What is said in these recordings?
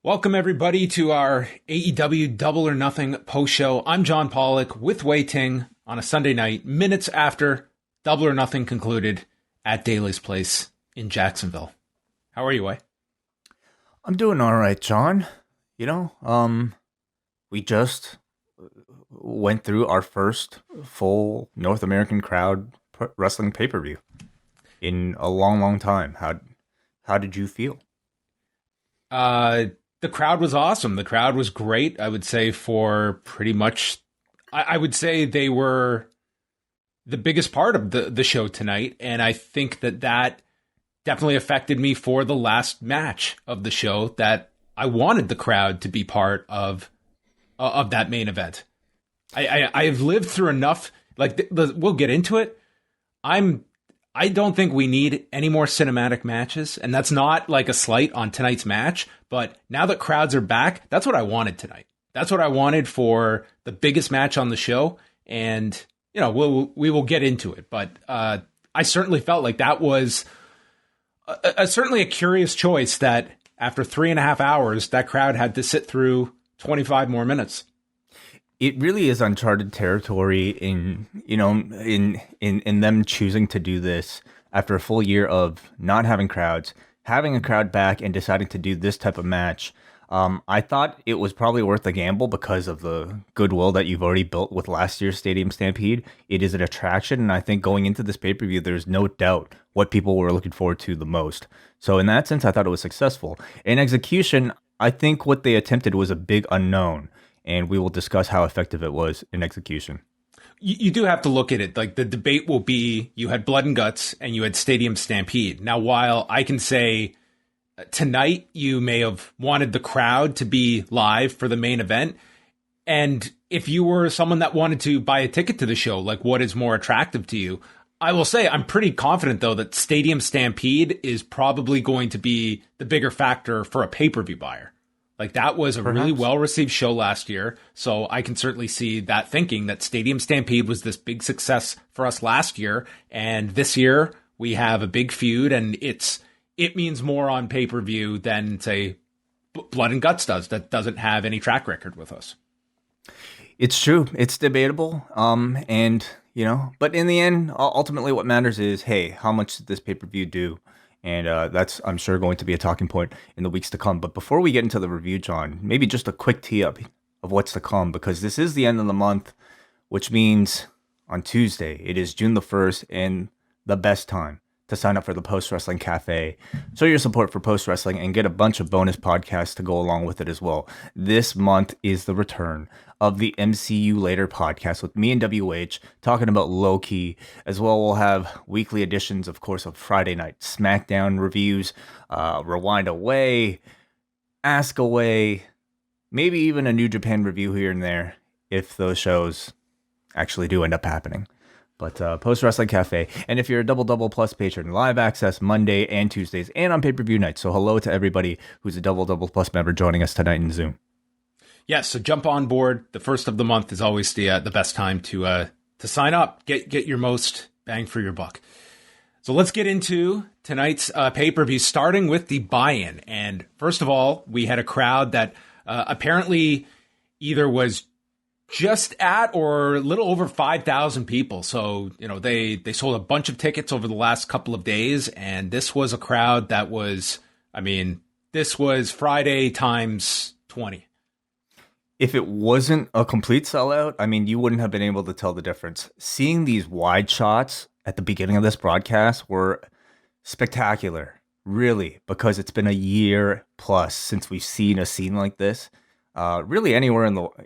Welcome, everybody, to our AEW Double or Nothing post-show. I'm John Pollock with Wai Ting on a Sunday night, minutes after Double or Nothing concluded at Daly's Place in Jacksonville. How are you, Wai? I'm doing all right, John. We just went through our first full North American crowd wrestling pay-per-view in a long, long time. How did you feel? The crowd was awesome. The crowd was great. I would say for pretty much, I would say they were the biggest part of the show tonight. And I think that definitely affected me for the last match of the show, that I wanted the crowd to be part of that main event. I've lived through enough, we'll get into it. I don't think we need any more cinematic matches, and that's not like a slight on tonight's match, but now that crowds are back, that's what I wanted tonight. That's what I wanted for the biggest match on the show, and we will get into it, but I certainly felt like that was certainly a curious choice, that after 3.5 hours, that crowd had to sit through 25 more minutes. It really is uncharted territory in them choosing to do this after a full year of not having crowds, having a crowd back and deciding to do this type of match. I thought it was probably worth the gamble because of the goodwill that you've already built with last year's Stadium Stampede. It is an attraction, and I think going into this pay-per-view, there's no doubt what people were looking forward to the most. So in that sense, I thought it was successful. In execution, I think what they attempted was a big unknown, and we will discuss how effective it was in execution. You do have to look at it. Like, the debate will be, you had Blood and Guts and you had Stadium Stampede. Now, while I can say tonight you may have wanted the crowd to be live for the main event, and if you were someone that wanted to buy a ticket to the show, like, what is more attractive to you? I will say I'm pretty confident, though, that Stadium Stampede is probably going to be the bigger factor for a pay-per-view buyer. Like, that was a really well-received show last year, so I can certainly see that thinking that Stadium Stampede was this big success for us last year, and this year we have a big feud, and it means more on pay-per-view than, say, Blood and Guts does, that doesn't have any track record with us. It's true. It's debatable, but in the end, ultimately what matters is, hey, how much did this pay-per-view do? And that's, I'm sure, going to be a talking point in the weeks to come. But before we get into the review, John, maybe just a quick tee up of what's to come, because this is the end of the month, which means on Tuesday, it is June the 1st, and the best time to sign up for the Post Wrestling Cafe. Show your support for Post Wrestling and get a bunch of bonus podcasts to go along with it as well. This month is the return of the MCU Later podcast with me and WH talking about Loki. As well, we'll have weekly editions, of course, of Friday night SmackDown reviews, Rewind Away, Ask Away, maybe even a New Japan review here and there if those shows actually do end up happening. But Post Wrestling Cafe. And if you're a Double Plus patron, live access Monday and Tuesdays and on pay-per-view nights. So hello to everybody who's a Double Plus member joining us tonight in Zoom. Yes, so jump on board. The first of the month is always the best time to sign up. Get your most bang for your buck. So let's get into tonight's pay-per-view, starting with the buy-in. And first of all, we had a crowd that apparently either was just at or a little over 5,000 people. So, they sold a bunch of tickets over the last couple of days, and this was a crowd that was, this was Friday times 20. If it wasn't a complete sellout, you wouldn't have been able to tell the difference. Seeing these wide shots at the beginning of this broadcast were spectacular, really, because it's been a year plus since we've seen a scene like this. Really anywhere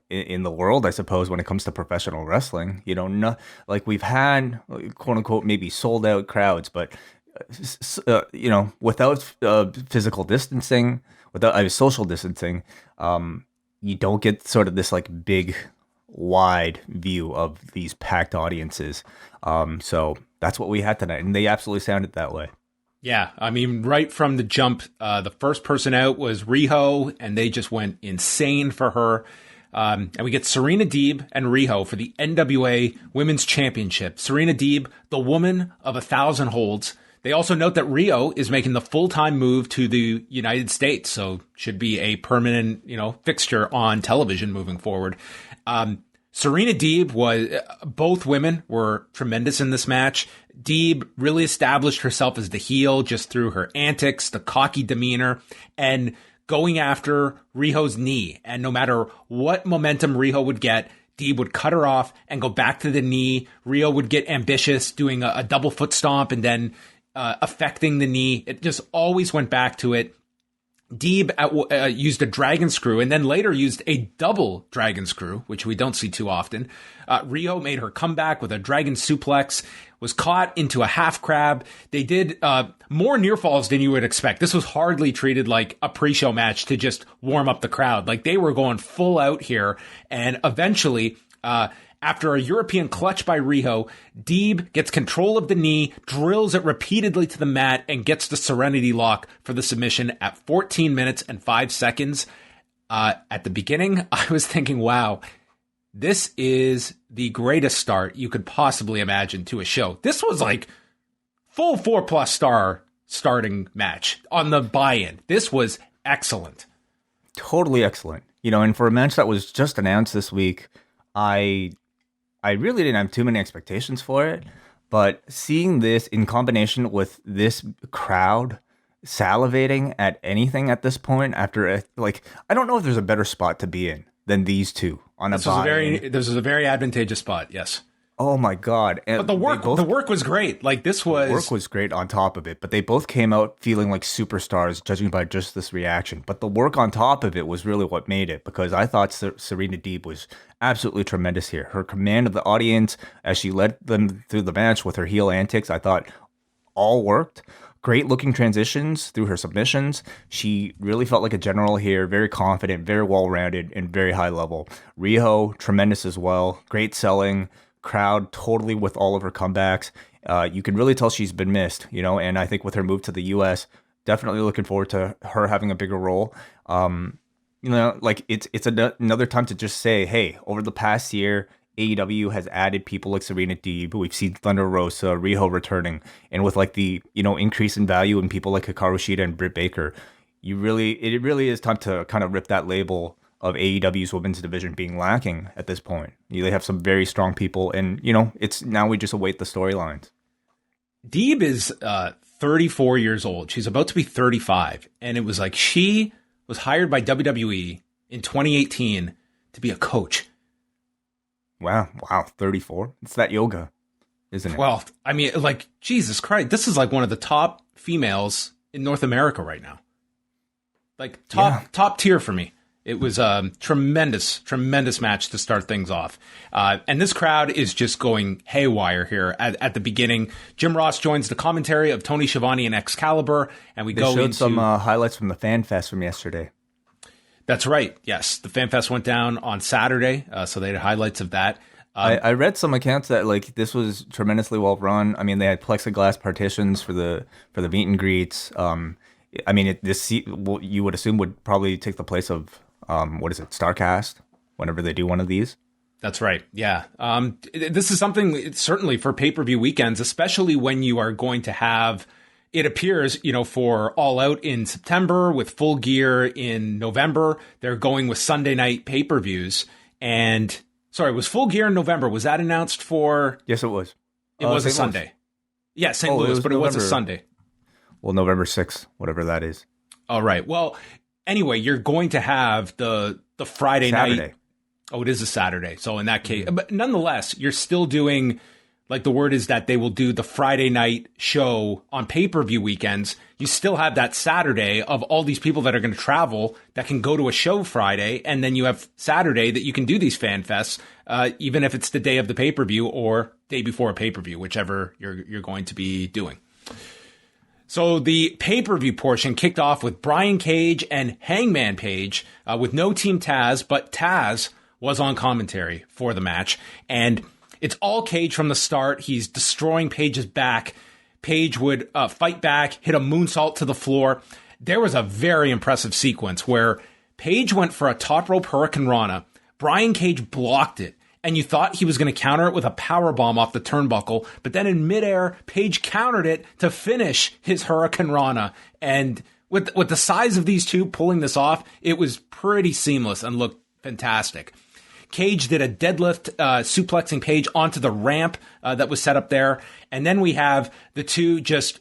in the world, I suppose, when it comes to professional wrestling. We've had, quote unquote, maybe sold out crowds, but without physical distancing, without social distancing, you don't get sort of this like big, wide view of these packed audiences. So that's what we had tonight, and they absolutely sounded that way. Yeah, right from the jump, the first person out was Riho, and they just went insane for her. And we get Serena Deeb and Riho for the NWA Women's Championship. Serena Deeb, the woman of 1,000 holds, They also note that Rio is making the full-time move to the United States, so should be a permanent, fixture on television moving forward. Serena Deeb both women were tremendous in this match. Deeb really established herself as the heel just through her antics, the cocky demeanor, and going after Riho's knee. And no matter what momentum Riho would get, Deeb would cut her off and go back to the knee. Riho would get ambitious, doing a double foot stomp and then affecting the knee. It just always went back to it. Deeb used a dragon screw and then later used a double dragon screw, which we don't see too often. Riho made her comeback with a dragon suplex, was caught into a half crab. They did more near falls than you would expect. This was hardly treated like a pre-show match to just warm up the crowd. Like, they were going full out here. And eventually, after a European clutch by Riho, Deeb gets control of the knee, drills it repeatedly to the mat, and gets the Serenity Lock for the submission at 14 minutes and 5 seconds. At the beginning, I was thinking, wow, this is the greatest start you could possibly imagine to a show. This was like full 4+ star starting match on the buy-in. This was excellent. Totally excellent. And for a match that was just announced this week, I really didn't have too many expectations for it, but seeing this in combination with this crowd salivating at anything at this point after I don't know if there's a better spot to be in than these two on a buy-in. This is a very advantageous spot, yes. Oh my God. But the work was great. Like, the work was great on top of it, but they both came out feeling like superstars, judging by just this reaction. But the work on top of it was really what made it, because I thought Serena Deeb was absolutely tremendous here. Her command of the audience as she led them through the match with her heel antics, I thought all worked. Great looking transitions through her submissions. She really felt like a general here, very confident, very well-rounded, and very high level. Riho, tremendous as well. Great selling. Crowd totally with all of her comebacks. You can really tell she's been missed, and I think with her move to the US, definitely looking forward to her having a bigger role. It's another time to just say, hey, over the past year, AEW has added people like Serena Deeb. We've seen Thunder Rosa, Riho returning, and with the increase in value in people like Hikaru Shida and Britt Baker, it really is time to kind of rip that label of AEW's women's division being lacking at this point. They have some very strong people, and it's now we just await the storylines. Deeb is 34 years old. She's about to be 35, and it was like she was hired by WWE in 2018 to be a coach. Wow, 34. It's that yoga, isn't it? Well, I mean, Jesus Christ, this is like one of the top females in North America right now. Like top tier for me. It was a tremendous match to start things off. And this crowd is just going haywire here at the beginning. Jim Ross joins the commentary of Tony Schiavone and Excalibur, and they showed some highlights from the Fan Fest from yesterday. That's right. Yes, the Fan Fest went down on Saturday, so they had highlights of that. I read some accounts that this was tremendously well run. I mean, they had plexiglass partitions for the meet and greets. You would assume would probably take the place of StarCast whenever they do one of these. That's right. Yeah. This is something certainly for pay-per-view weekends, especially when you are going to have, it appears, for All Out in September with Full Gear in November. They're going with Sunday night pay-per-views. And sorry, was Full Gear in November? Was that announced for? Yes, it was. It was a Sunday. Yeah, St. Louis, but November. It was a Sunday. Well, November 6th, whatever that is. All right. Well, anyway, you're going to have the Friday Saturday night. Oh, it is a Saturday. So in that case, but nonetheless, you're still doing, the word is that they will do the Friday night show on pay-per-view weekends. You still have that Saturday of all these people that are going to travel that can go to a show Friday. And then you have Saturday that you can do these fan fests, even if it's the day of the pay-per-view or day before a pay-per-view, whichever you're going to be doing. So the pay-per-view portion kicked off with Brian Cage and Hangman Page with no Team Taz, but Taz was on commentary for the match. And it's all Cage from the start. He's destroying Page's back. Page would fight back, hit a moonsault to the floor. There was a very impressive sequence where Page went for a top rope Hurricane Rana. Brian Cage blocked it and you thought he was going to counter it with a power bomb off the turnbuckle, but then in midair, Page countered it to finish his Hurricane Rana. And with the size of these two pulling this off, it was pretty seamless and looked fantastic. Cage did a deadlift, suplexing Page onto the ramp that was set up there. And then we have the two just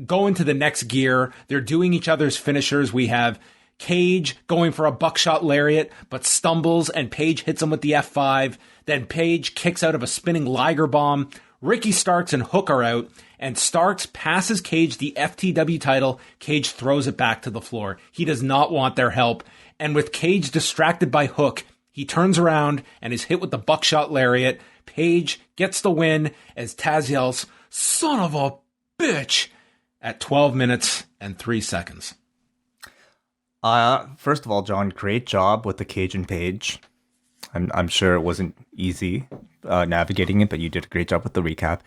go into the next gear. They're doing each other's finishers. We have Cage going for a buckshot lariat, but stumbles, and Page hits him with the F5. Then Page kicks out of a spinning Liger bomb. Ricky Starks and Hook are out, and Starks passes Cage the FTW title. Cage throws it back to the floor. He does not want their help. And with Cage distracted by Hook, he turns around and is hit with the buckshot lariat. Page gets the win as Taz yells, "Son of a bitch," at 12 minutes and 3 seconds. First of all, John, great job with the Cage and Page. I'm sure it wasn't easy navigating it, but you did a great job with the recap.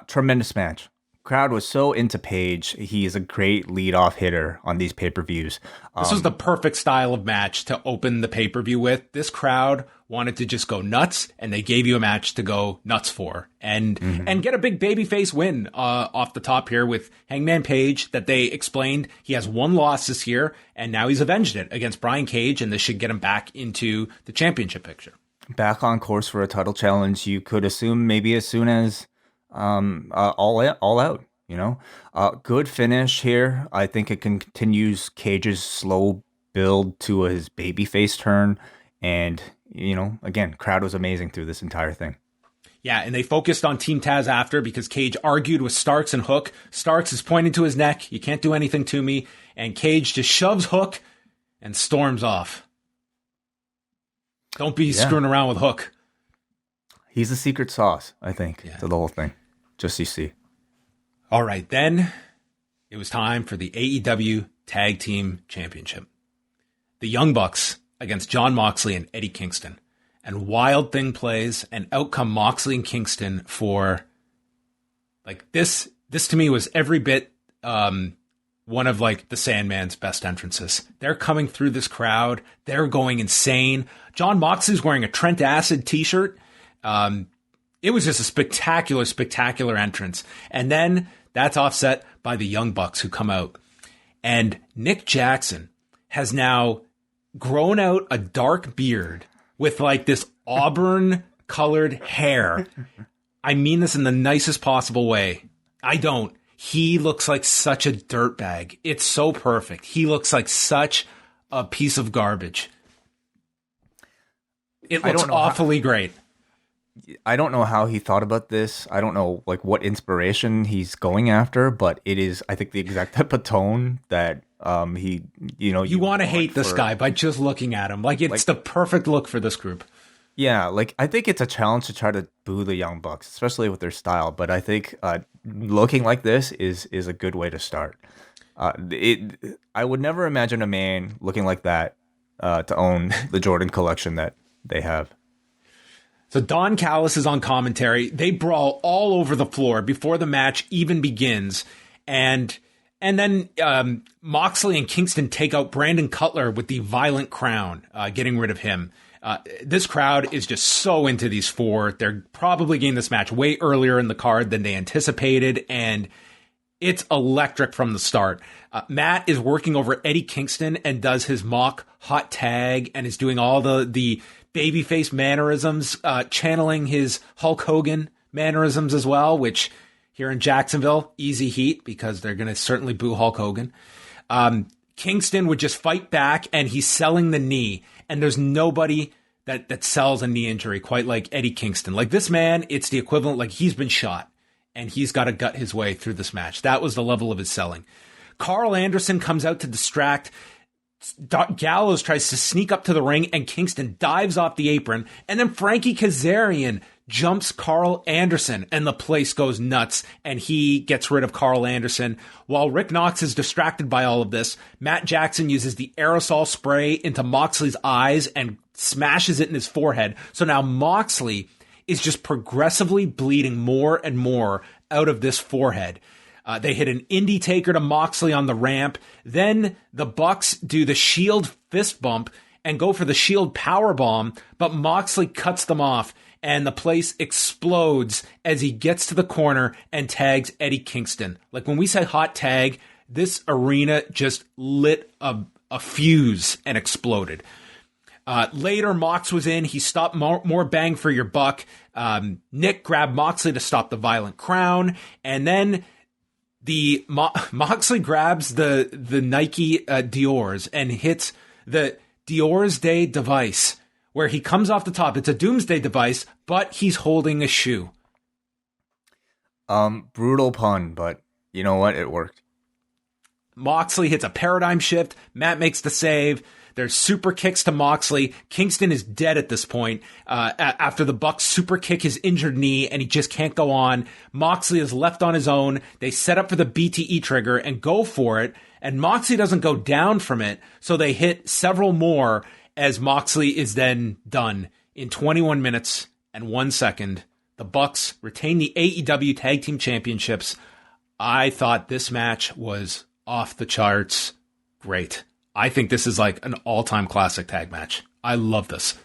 Tremendous match. Crowd was so into Page. He is a great lead-off hitter on these pay-per-views. This was the perfect style of match to open the pay-per-view with. This crowd wanted to just go nuts, and they gave you a match to go nuts for. And get a big babyface win off the top here with Hangman Page that they explained he has one loss this year, and now he's avenged it against Brian Cage, and this should get him back into the championship picture. Back on course for a title challenge, you could assume maybe as soon as all out, you know. Good finish here. I think it continues Cage's slow build to his babyface turn, and you know, again, crowd was amazing through this entire thing. Yeah, and they focused on Team Taz after because Cage argued with Starks and Hook. Starks is pointing to his neck, "You can't do anything to me," and Cage just shoves Hook and storms off. Don't be screwing around with Hook. He's the secret sauce, I think, to the whole thing. Just so you see. All right, then it was time for the AEW Tag Team Championship. The Young Bucks against Jon Moxley and Eddie Kingston. And Wild Thing plays, and out come Moxley and Kingston for, like, this to me was every bit one of, like, the Sandman's best entrances. They're coming through this crowd. They're going insane. Jon Moxley's wearing a Trent Acid t-shirt. It was just a spectacular, spectacular entrance. And then that's offset by the Young Bucks who come out. And Nick Jackson has now grown out a dark beard with like this auburn colored hair. I mean this in the nicest possible way. I don't. He looks like such a dirtbag. It's so perfect. He looks like such a piece of garbage. It looks awfully great. I don't know how he thought about this. I don't know like what inspiration he's going after, but it is, I think, the exact type of tone that he, you know, you want to hate this guy by just looking at him. Like it's the perfect look for this group. Yeah, like I think it's a challenge to try to boo the Young Bucks, especially with their style. But I think looking like this is a good way to start. I would never imagine a man looking like that to own the Jordan collection that they have. So Don Callis is on commentary. They brawl all over the floor before the match even begins. And then Moxley and Kingston take out Brandon Cutler with the Violent Crown, getting rid of him. This crowd is just so into these four. They're probably getting this match way earlier in the card than they anticipated. And it's electric from the start. Matt is working over Eddie Kingston and does his mock hot tag and is doing all the babyface mannerisms, channeling his Hulk Hogan mannerisms as well, which here in Jacksonville, easy heat because they're going to certainly boo Hulk Hogan. Kingston would just fight back and he's selling the knee. And there's nobody that sells a knee injury quite like Eddie Kingston. Like this man, it's the equivalent, like he's been shot and he's got to gut his way through this match. That was the level of his selling. Carl Anderson comes out to distract. Gallows tries to sneak up to the ring and Kingston dives off the apron. And then Frankie Kazarian jumps Carl Anderson and the place goes nuts and he gets rid of Carl Anderson. While Rick Knox is distracted by all of this, Matt Jackson uses the aerosol spray into Moxley's eyes and smashes it in his forehead. So now Moxley is just progressively bleeding more and more out of this forehead. They hit an Indie Taker to Moxley on the ramp. Then the Bucks do the Shield fist bump and go for the Shield powerbomb, but Moxley cuts them off, and the place explodes as he gets to the corner and tags Eddie Kingston. Like, when we say hot tag, this arena just lit a fuse and exploded. Later, Mox was in. He stopped more bang for your buck. Nick grabbed Moxley to stop the Violent Crown. And then Moxley grabs the Nike Dior's and hits the Dior's Day device, where he comes off the top. It's a Doomsday device, but he's holding a shoe. Brutal pun, but you know what? It worked. Moxley hits a paradigm shift. Matt makes the save. There's super kicks to Moxley. Kingston is dead at this point after the Bucks super kick his injured knee, and he just can't go on. Moxley is left on his own. They set up for the BTE trigger and go for it, and Moxley doesn't go down from it, so they hit several more as Moxley is then done. In 21 minutes and 1 second, the Bucks retain the AEW Tag Team Championships. I thought this match was off the charts great. I think this is like an all-time classic tag match. I love this.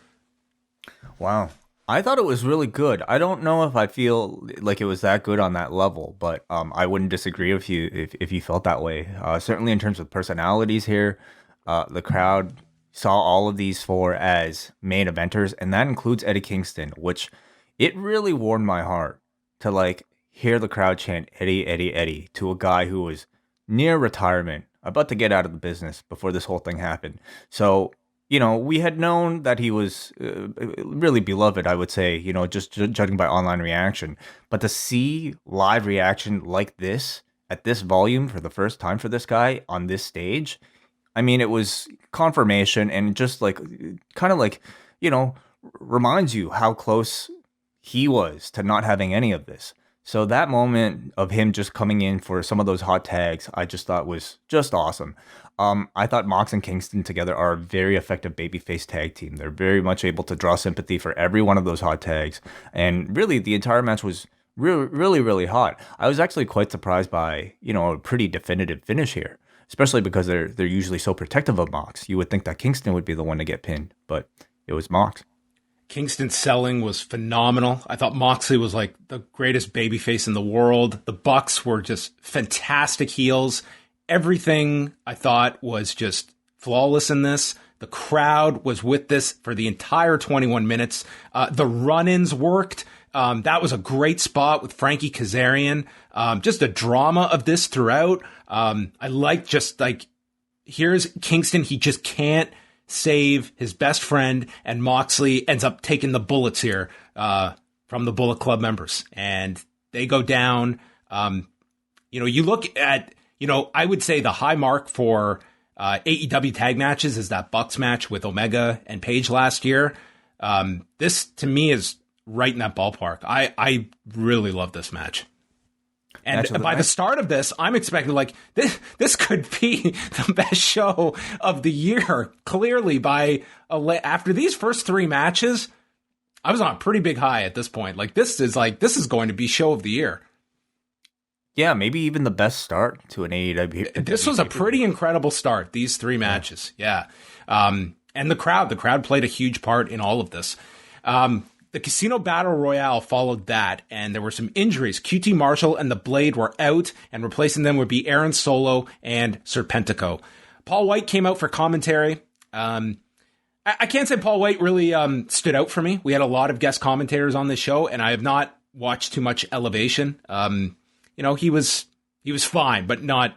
Wow. I thought it was really good. I don't know if I feel like it was that good on that level, but I wouldn't disagree with you if you felt that way. Certainly in terms of personalities here, the crowd saw all of these four as main eventers, and that includes Eddie Kingston, which it really warmed my heart to like hear the crowd chant Eddie, Eddie, Eddie to a guy who was near retirement, about to get out of the business before this whole thing happened. So, you know, we had known that he was really beloved, I would say, you know, just judging by online reaction. But to see live reaction like this at this volume for the first time for this guy on this stage, I mean, it was confirmation and just like kind of like, you know, reminds you how close he was to not having any of this. So that moment of him just coming in for some of those hot tags, I just thought was just awesome. I thought Mox and Kingston together are a very effective babyface tag team. They're very much able to draw sympathy for every one of those hot tags. And really, the entire match was really, really hot. I was actually quite surprised by, you know, a pretty definitive finish here, especially because they're usually so protective of Mox. You would think that Kingston would be the one to get pinned, but it was Mox. Kingston's selling was phenomenal. I thought Moxley was like the greatest babyface in the world. The Bucks were just fantastic heels. Everything I thought was just flawless in this. The crowd was with this for the entire 21 minutes. The run-ins worked. That was a great spot with Frankie Kazarian. Just a drama of this throughout. I like just like, here's Kingston. He just can't save his best friend, and Moxley ends up taking the bullets here from the Bullet Club members, and they go down. You know, you look at, you know, I would say the high mark for AEW tag matches is that Bucks match with Omega and Page last year. This to me is right in that ballpark. I really love this match. And by the start of this, I'm expecting like this could be the best show of the year. Clearly, after these first three matches, I was on a pretty big high at this point. This is going to be show of the year. Yeah, maybe even the best start to an AEW. This was a pretty incredible start. These three matches, yeah. And the crowd played a huge part in all of this. The Casino Battle Royale followed that, and there were some injuries. QT Marshall and The Blade were out, and replacing them would be Aaron Solo and Serpentico. Paul White came out for commentary. I can't say Paul White really stood out for me. We had a lot of guest commentators on this show, and I have not watched too much Elevation. You know, he was fine, but not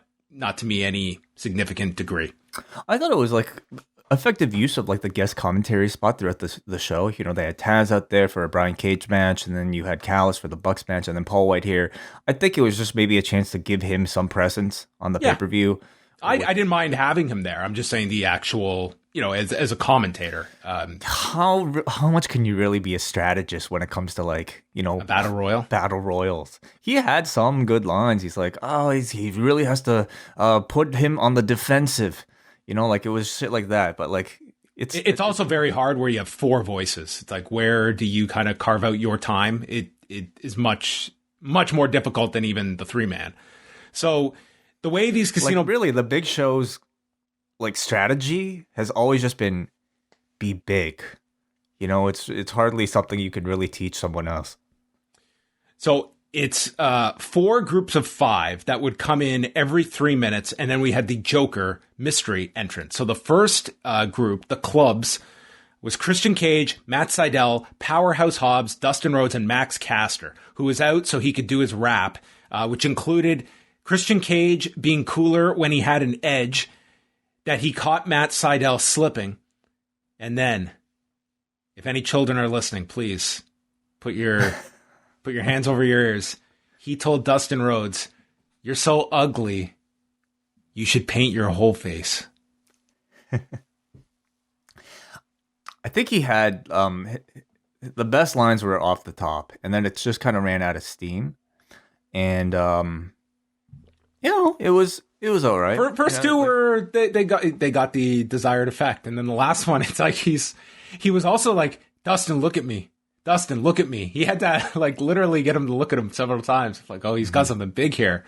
to me any significant degree. I thought it was like effective use of like the guest commentary spot throughout the show. You know, they had Taz out there for a Brian Cage match, and then you had Callis for the Bucks match, and then Paul White here. I think it was just maybe a chance to give him some presence on the pay-per-view. I didn't mind having him there. I'm just saying the actual, you know, as a commentator. How much can you really be a strategist when it comes to like, you know, a battle royals? He had some good lines. He's like, he really has to put him on the defensive. You know, like it was shit like that. But like it's also very hard where you have four voices. It's like, where do you kind of carve out your time? It is much more difficult than even the 3-man. So the way these casino, like really the Big Show's like strategy has always just been be big. You know, it's hardly something you could really teach someone else. So it's 4 groups of 5 that would come in every 3 minutes, and then we had the Joker mystery entrance. So the first group, the clubs, was Christian Cage, Matt Sydal, Powerhouse Hobbs, Dustin Rhodes, and Max Caster, who was out so he could do his rap, which included Christian Cage being cooler when he had an edge, that he caught Matt Sydal slipping. And then, if any children are listening, please put your hands over your ears. He told Dustin Rhodes, "You're so ugly, you should paint your whole face." I think he had the best lines were off the top, and then it just kind of ran out of steam. And it was all right. First two were they got the desired effect, and then the last one, it's like he was also like, "Dustin, look at me. Dustin, look at me." He had to like literally get him to look at him several times. Like, oh, he's got something big here.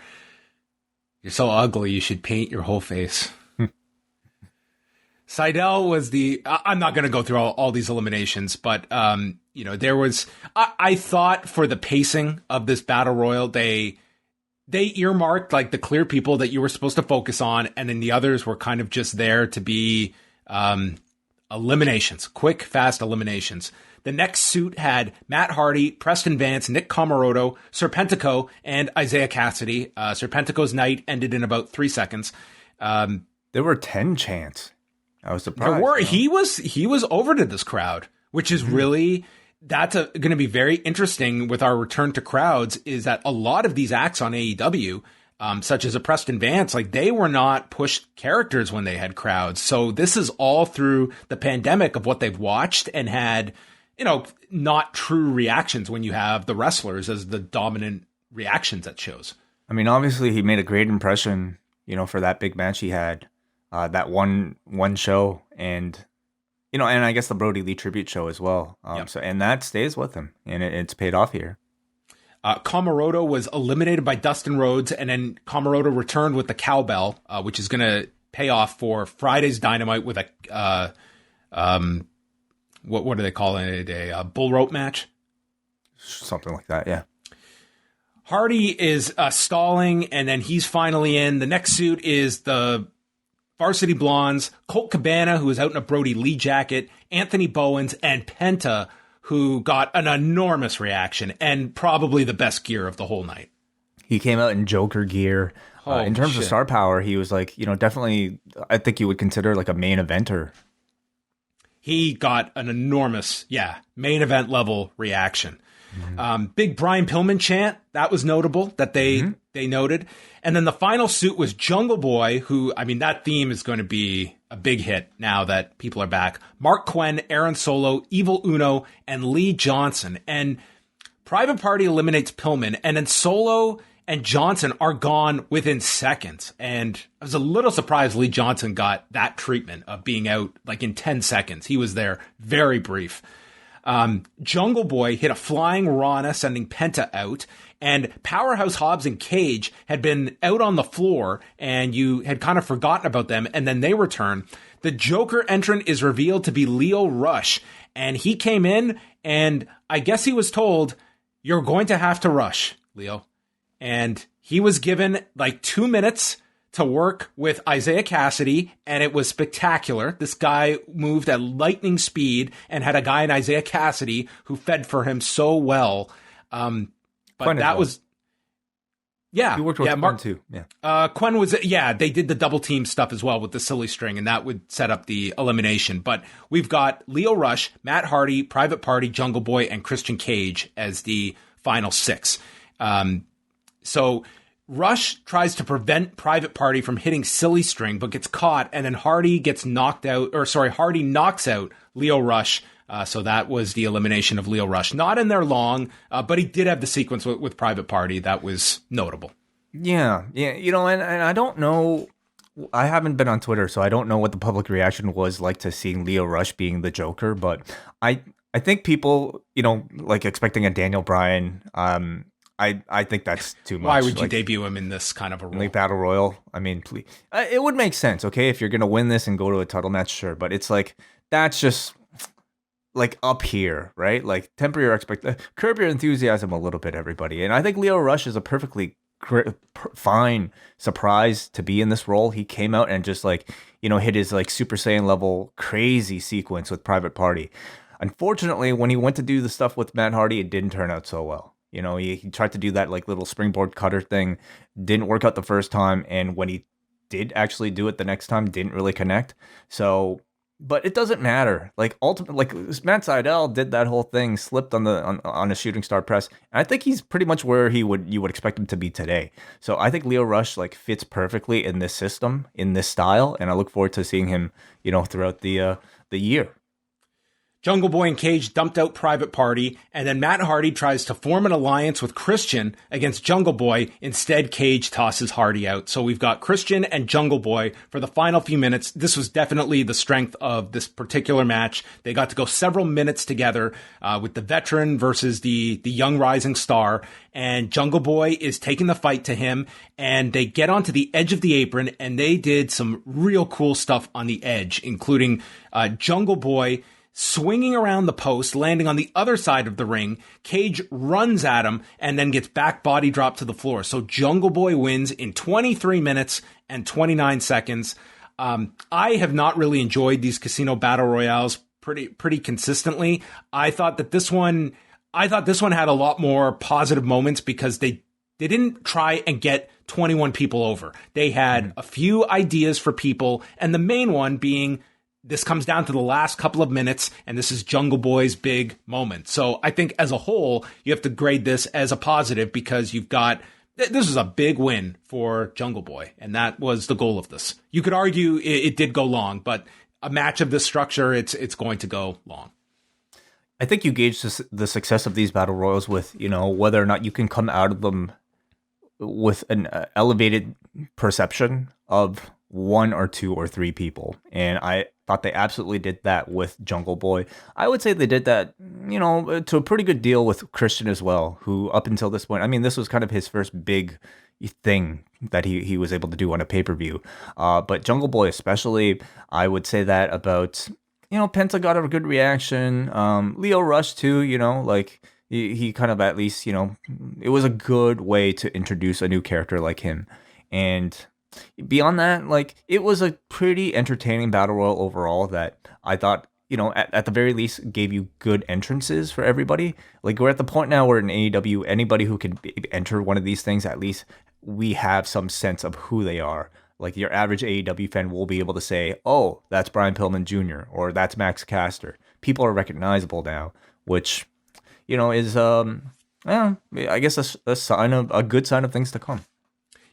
"You're so ugly, you should paint your whole face." Sydal was I'm not going to go through all these eliminations, but, there was, I thought for the pacing of this battle royal, they earmarked like the clear people that you were supposed to focus on. And then the others were kind of just there to be, eliminations, quick, fast eliminations. The next suit had Matt Hardy, Preston Vance, Nick Comoroto, Serpentico, and Isaiah Cassidy. Serpentico's night ended in about 3 seconds. There were 10 chants. I was surprised. There were. He was over to this crowd, which is really, that's going to be very interesting with our return to crowds, is that a lot of these acts on AEW, such as a Preston Vance, like they were not pushed characters when they had crowds. So this is all through the pandemic of what they've watched and had, not true reactions when you have the wrestlers as the dominant reactions at shows. I mean, obviously he made a great impression, for that big match he had. That one show, and and I guess the Brody Lee tribute show as well. So and that stays with him, and it's paid off here. Comoroto was eliminated by Dustin Rhodes, and then Comoroto returned with the cowbell, which is going to pay off for Friday's Dynamite with a what do they call it? A bull rope match, something like that. Yeah. Hardy is stalling, and then he's finally in. The next suit is the Varsity Blondes, Colt Cabana, who was out in a Brody Lee jacket, Anthony Bowens, and Penta, who got an enormous reaction and probably the best gear of the whole night. He came out in Joker gear. In terms of star power, he was like, definitely, I think you would consider like a main eventer. He got an enormous, main event level reaction. Big Brian Pillman chant, that was notable that they noted. And then the final suit was Jungle Boy, who, I mean, that theme is going to be a big hit now that people are back. Mark Quinn, Aaron Solo, Evil Uno, and Lee Johnson. And Private Party eliminates Pillman, and then Solo and Johnson are gone within seconds. And I was a little surprised Lee Johnson got that treatment of being out like in 10 seconds. He was there very brief. Jungle Boy hit a flying Rana, sending Penta out, and Powerhouse Hobbs and Cage had been out on the floor, and you had kind of forgotten about them, and then they return. The Joker entrant is revealed to be Leo Rush, and he came in, and I guess he was told, "You're going to have to rush, Leo." And he was given like 2 minutes to work with Isaiah Cassidy, and it was spectacular. This guy moved at lightning speed and had a guy in Isaiah Cassidy who fed for him so well. But that was, he worked with Quinn too. Quinn was, they did the double team stuff as well with the silly string, and that would set up the elimination. But we've got Leo Rush, Matt Hardy, Private Party, Jungle Boy, and Christian Cage as the final 6. So Rush tries to prevent Private Party from hitting silly string, but gets caught, and then Hardy knocks out Leo Rush. So that was the elimination of Leo Rush. Not in there long, but he did have the sequence with Private Party. That was notable. Yeah. And I don't know. I haven't been on Twitter, so I don't know what the public reaction was like to seeing Leo Rush being the Joker, but I think people, like expecting a Daniel Bryan, I think that's too much. Why would you debut him in this kind of a role? Like Battle Royal? I mean, please. It would make sense, okay? If you're going to win this and go to a title match, sure. But it's like, that's just, like up here, right? Like temper your curb your enthusiasm a little bit, everybody. And I think Lio Rush is a perfectly fine surprise to be in this role. He came out and just like, hit his like Super Saiyan level crazy sequence with Private Party. Unfortunately, when he went to do the stuff with Matt Hardy, it didn't turn out so well. He tried to do that like little springboard cutter thing, didn't work out the first time, and when he did actually do it the next time, didn't really connect. So, but it doesn't matter. Like ultimately, like Matt Sydal did that whole thing, slipped on a shooting star press, and I think he's pretty much where you would expect him to be today. So I think Lio Rush like fits perfectly in this system, in this style, and I look forward to seeing him, throughout the year. Jungle Boy and Cage dumped out Private Party, and then Matt Hardy tries to form an alliance with Christian against Jungle Boy. Instead, Cage tosses Hardy out. So we've got Christian and Jungle Boy for the final few minutes. This was definitely the strength of this particular match. They got to go several minutes together with the veteran versus the young rising star, and Jungle Boy is taking the fight to him, and they get onto the edge of the apron, and they did some real cool stuff on the edge, including Jungle Boy swinging around the post, landing on the other side of the ring. Cage runs at him and then gets back body drop to the floor. So Jungle Boy wins in 23 minutes and 29 seconds. I have not really enjoyed these casino battle royales pretty consistently. I thought this one had a lot more positive moments because they didn't try and get 21 people over. They had a few ideas for people, and the main one being, this comes down to the last couple of minutes, and this is Jungle Boy's big moment. So I think as a whole, you have to grade this as a positive because this is a big win for Jungle Boy, and that was the goal of this. You could argue it did go long, but a match of this structure, it's going to go long. I think you gauge the success of these battle royals with, whether or not you can come out of them with an elevated perception of one or two or three people. And I thought they absolutely did that with Jungle Boy. I would say they did that, to a pretty good deal with Christian as well, who up until this point, I mean, this was kind of his first big thing that he was able to do on a pay-per-view. But Jungle Boy especially, I would say that about, Penta got a good reaction. Lio Rush too, like he kind of at least, it was a good way to introduce a new character like him. And beyond that, like, it was a pretty entertaining battle royal overall that I thought, at the very least gave you good entrances for everybody. Like, we're at the point now where in AEW, anybody who can enter one of these things, at least we have some sense of who they are. Like, your average AEW fan will be able to say, oh, that's Brian Pillman Jr. or that's Max Caster. People are recognizable now, which, is, I guess a good sign of things to come.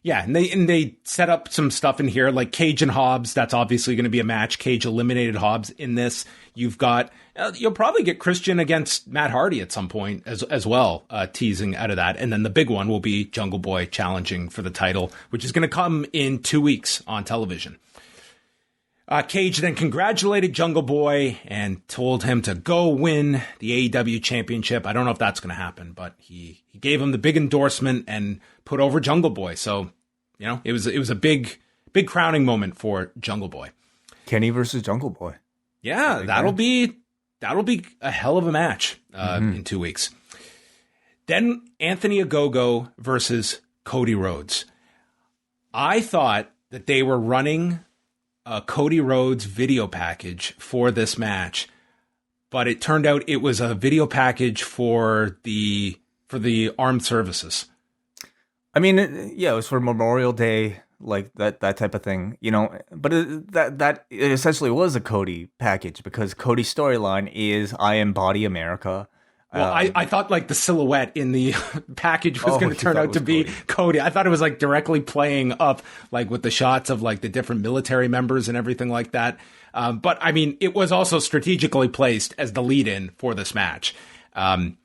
Yeah, and they set up some stuff in here like Cage and Hobbs. That's obviously going to be a match. Cage eliminated Hobbs in this. You've got you'll probably get Christian against Matt Hardy at some point as well, teasing out of that. And then the big one will be Jungle Boy challenging for the title, which is going to come in 2 weeks on television. Cage then congratulated Jungle Boy and told him to go win the AEW Championship. I don't know if that's going to happen, but he gave him the big endorsement and put over Jungle Boy. So, it was a big crowning moment for Jungle Boy. Kenny versus Jungle Boy. Yeah, that'll be a hell of a match in 2 weeks. Then Anthony Agogo versus Cody Rhodes. I thought that they were running a Cody Rhodes video package for this match, but it turned out it was a video package for the armed services. I mean, it was for Memorial Day, like that type of thing, but that it essentially was a Cody package because Cody's storyline is I Embody America. Well, I thought like the silhouette in the package was going to turn out to be Cody. I thought it was like directly playing up like with the shots of like the different military members and everything like that. But I mean, it was also strategically placed as the lead-in for this match. And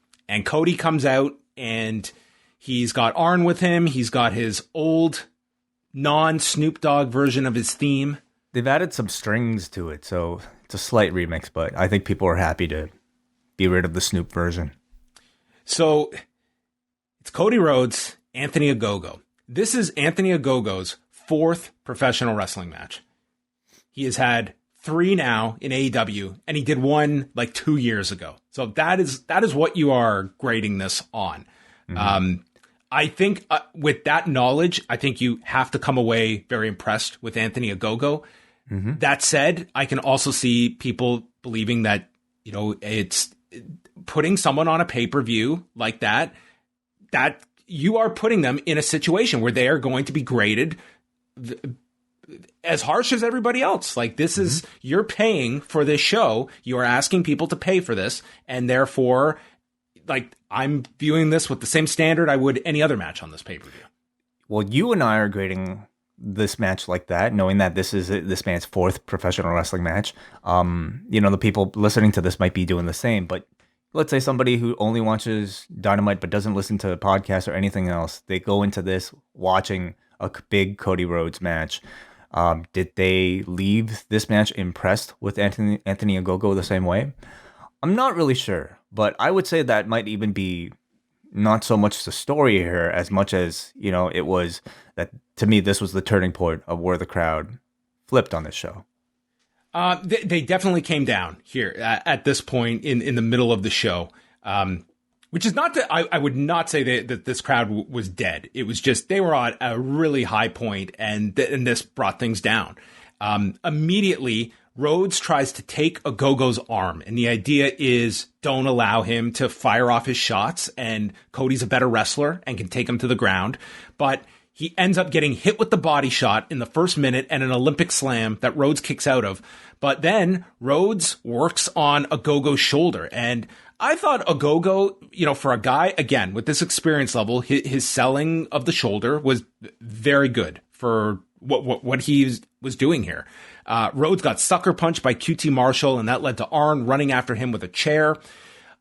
Cody comes out and he's got Arn with him. He's got his old non-Snoop Dogg version of his theme. They've added some strings to it, so it's a slight remix, but I think people are happy to be rid of the Snoop version. So it's Cody Rhodes, Anthony Agogo. This is Anthony Agogo's 4th professional wrestling match. He has had 3 now in AEW, and he did one like 2 years ago. So that is what you are grading this on. I think with that knowledge, I think you have to come away very impressed with Anthony Agogo. That said, I can also see people believing that, you know, it's putting someone on a pay-per-view like that you are putting them in a situation where they are going to be graded as harsh as everybody else. Like, this is, you're paying for this show. You are asking people to pay for this. And therefore, like, I'm viewing this with the same standard I would any other match on this pay-per-view. Well, you and I are grading this match like that, knowing that this is this man's 4th professional wrestling match. You know, the people listening to this might be doing the same, but let's say somebody who only watches Dynamite but doesn't listen to podcasts or anything else, they go into this watching a big Cody Rhodes match. Did they leave this match impressed with Anthony Agogo the same way? I'm not really sure, but I would say that might even be not so much the story here as much as, you know, it was that, to me, this was the turning point of where the crowd flipped on this show. They definitely came down here at this point in the middle of the show, which is not that I would not say that this crowd was dead. It was just they were at a really high point, and this brought things down. Immediately, Rhodes tries to take Agogo's arm, and the idea is don't allow him to fire off his shots, and Cody's a better wrestler and can take him to the ground. But he ends up getting hit with the body shot in the first minute and an Olympic slam that Rhodes kicks out of. But then Rhodes works on Agogo's shoulder, and I thought Agogo, you know, for a guy, again, with this experience level, his selling of the shoulder was very good for what he was doing here. Rhodes got sucker punched by QT Marshall, and that led to Arn running after him with a chair.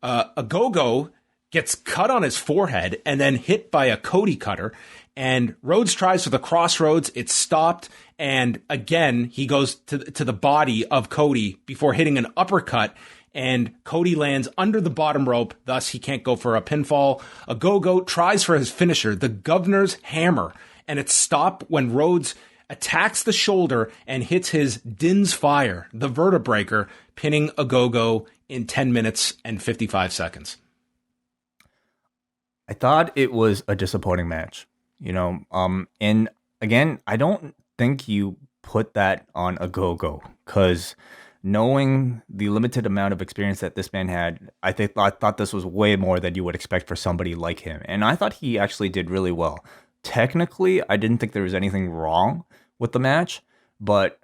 Agogo gets cut on his forehead and then hit by a Cody cutter, and Rhodes tries for the crossroads. It's stopped, and again, he goes to the body of Cody before hitting an uppercut, and Cody lands under the bottom rope, thus he can't go for a pinfall. Agogo tries for his finisher, the Governor's Hammer, and it's stopped when Rhodes attacks the shoulder and hits his Din's Fire, the Vertebreaker, pinning Agogo in 10 minutes and 55 seconds. I thought it was a disappointing match, you know, and again, I don't think you put that on Agogo, because knowing the limited amount of experience that this man had, I thought this was way more than you would expect for somebody like him, and I thought he actually did really well. Technically, I didn't think there was anything wrong with the match, but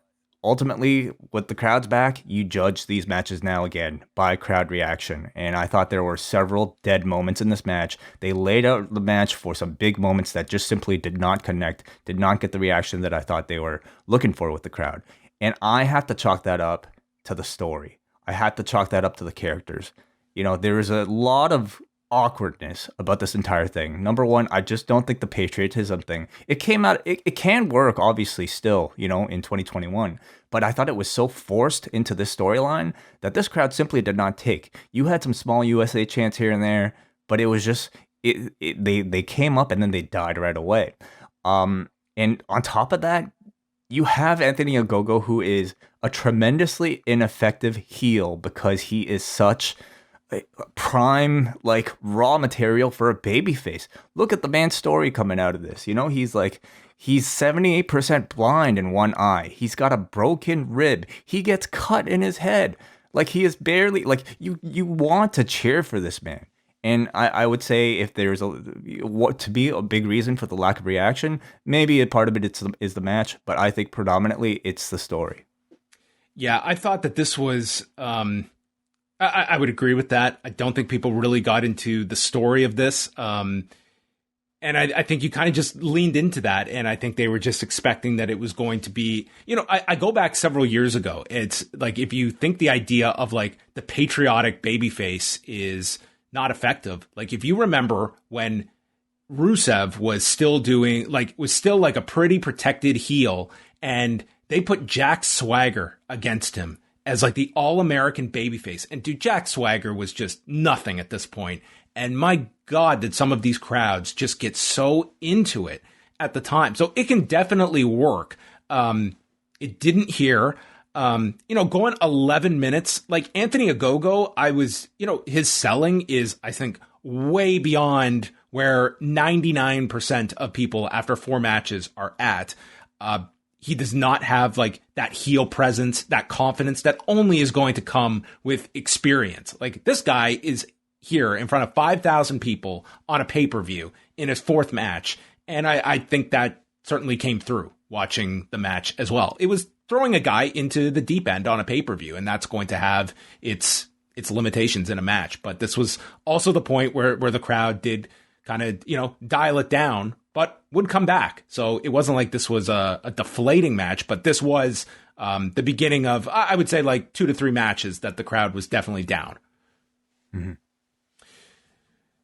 ultimately, with the crowd's back, you judge these matches now again by crowd reaction. And I thought there were several dead moments in this match. They laid out the match for some big moments that just simply did not connect, did not get the reaction that I thought they were looking for with the crowd. And I have to chalk that up to the story. I have to chalk that up to the characters. You know, there is a lot of awkwardness about this entire thing. Number one, I just don't think the patriotism thing, it came out, it can work obviously still, you know, in 2021, but I thought it was so forced into this storyline that this crowd simply did not take. You had some small USA chants here and there, but it was just, they came up and then they died right away. And on top of that, you have Anthony Agogo, who is a tremendously ineffective heel because he is such prime, like, raw material for a babyface. Look at the man's story coming out of this. You know, he's 78% blind in one eye. He's got a broken rib. He gets cut in his head. Like, he is barely, like, you want to cheer for this man. And I would say if there's to be a big reason for the lack of reaction, maybe a part of it is the match, but I think predominantly it's the story. Yeah, I thought that this was, I would agree with that. I don't think people really got into the story of this. And I think you kind of just leaned into that. And I think they were just expecting that it was going to be, you know, I go back several years ago. It's like, if you think the idea of like the patriotic babyface is not effective, like if you remember when Rusev was still like a pretty protected heel, and they put Jack Swagger against him as like the all-American babyface. And dude, Jack Swagger was just nothing at this point. And my God, did some of these crowds just get so into it at the time. So it can definitely work. It didn't here. going 11 minutes, like Anthony Agogo, his selling is, I think, way beyond where 99% of people after 4 matches are at. He does not have like that heel presence, that confidence that only is going to come with experience. Like, this guy is here in front of 5,000 people on a pay-per-view in his 4th match. And I think that certainly came through watching the match as well. It was throwing a guy into the deep end on a pay-per-view, and that's going to have its limitations in a match. But this was also the point where the crowd did kind of, dial it down, but would come back. So it wasn't like this was a deflating match, but this was the beginning of, I would say, like 2 to 3 matches that the crowd was definitely down. Mm-hmm.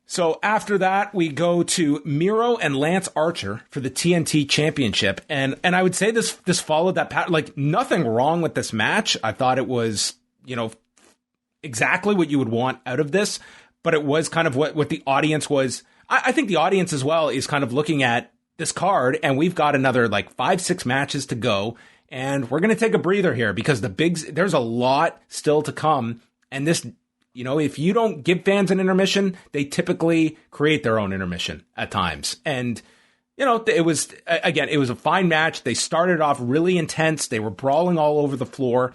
So after that, we go to Miro and Lance Archer for the TNT Championship. And I would say this followed that pattern. Like, nothing wrong with this match. I thought it was, exactly what you would want out of this. But it was kind of what the audience was. I think the audience as well is kind of looking at this card, and we've got another like 5-6 matches to go. And we're going to take a breather here because there's a lot still to come. And this, if you don't give fans an intermission, they typically create their own intermission at times. And, it was a fine match. They started off really intense. They were brawling all over the floor.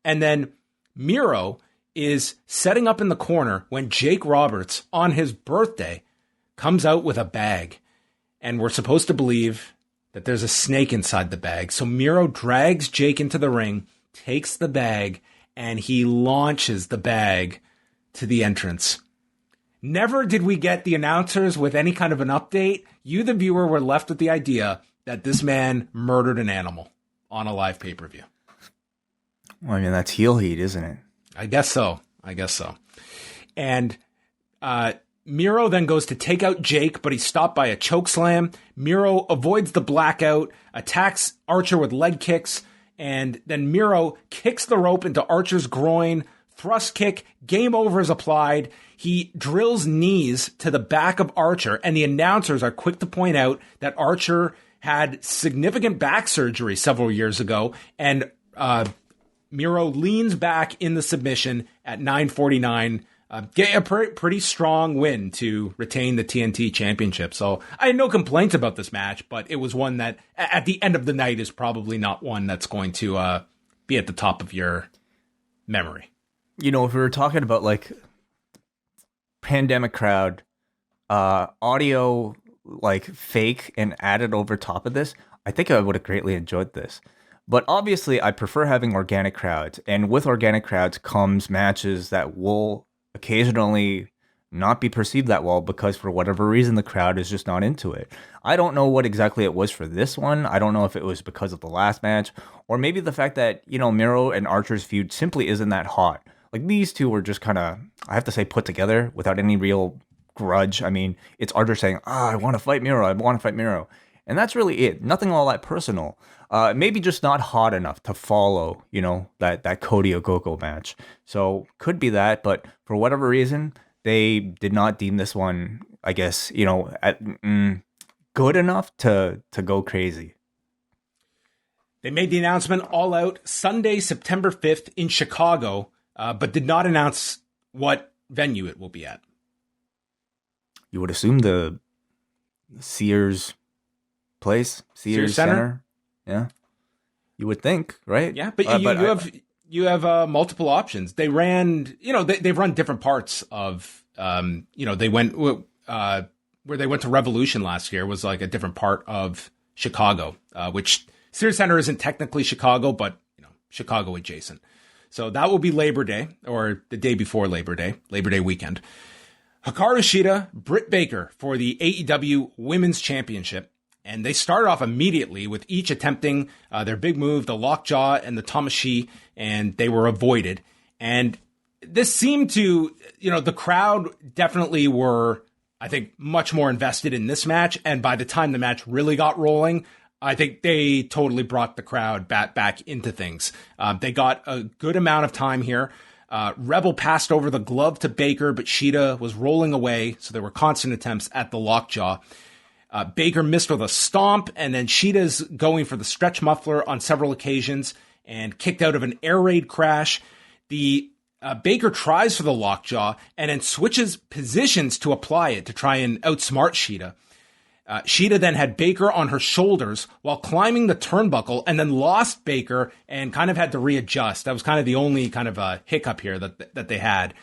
And then Miro is setting up in the corner when Jake Roberts, on his birthday, comes out with a bag. And we're supposed to believe that there's a snake inside the bag. So Miro drags Jake into the ring, takes the bag, and he launches the bag to the entrance. Never did we get the announcers with any kind of an update. You, the viewer, were left with the idea that this man murdered an animal on a live pay-per-view. Well, that's heel heat, isn't it? I guess so. And Miro then goes to take out Jake, but he's stopped by a chokeslam. Miro avoids the blackout, attacks Archer with leg kicks, and then Miro kicks the rope into Archer's groin. Thrust kick, game over is applied. He drills knees to the back of Archer, and the announcers are quick to point out that Archer had significant back surgery several years ago, and Miro leans back in the submission at 9:49. Get a pretty strong win to retain the TNT Championship. So I had no complaints about this match, but it was one that at the end of the night is probably not one that's going to be at the top of your memory. If we were talking about like pandemic crowd, audio like fake and added over top of this, I think I would have greatly enjoyed this. But obviously I prefer having organic crowds, and with organic crowds comes matches that will occasionally not be perceived that well because for whatever reason the crowd is just not into it. I don't know what exactly it was for this one. I don't know if it was because of the last match or maybe the fact that, Miro and Archer's feud simply isn't that hot. Like, these two were just kind of, I have to say, put together without any real grudge. I mean, it's Archer saying, I want to fight Miro. And that's really it. Nothing all that personal. Maybe just not hot enough to follow, that Cody Agogo match. So could be that, but for whatever reason, they did not deem this one, I guess, good enough to go crazy. They made the announcement All Out Sunday, September 5th in Chicago, but did not announce what venue it will be at. You would assume the Sears place, Sears Center. Yeah, you would think, right? Yeah, but you have multiple options. They ran, they've run different parts of, they went where they went to Revolution last year was like a different part of Chicago, which Sears Center isn't technically Chicago, but Chicago adjacent. So that will be Labor Day or the day before Labor Day weekend. Hikaru Shida, Britt Baker for the AEW Women's Championship. And they started off immediately with each attempting their big move, the lockjaw and the Tamashi, and they were avoided. And this seemed to, the crowd definitely were, I think, much more invested in this match. And by the time the match really got rolling, I think they totally brought the crowd back into things. They got a good amount of time here. Rebel passed over the glove to Baker, but Shida was rolling away, so there were constant attempts at the lockjaw. Baker missed with a stomp, and then Shida's going for the stretch muffler on several occasions. and kicked out of an air raid crash. The Baker tries for the lockjaw and then switches positions to apply it to try and outsmart Shida. Shida then had Baker on her shoulders while climbing the turnbuckle and then lost Baker and kind of had to readjust. That was kind of the only kind of hiccup here that they had.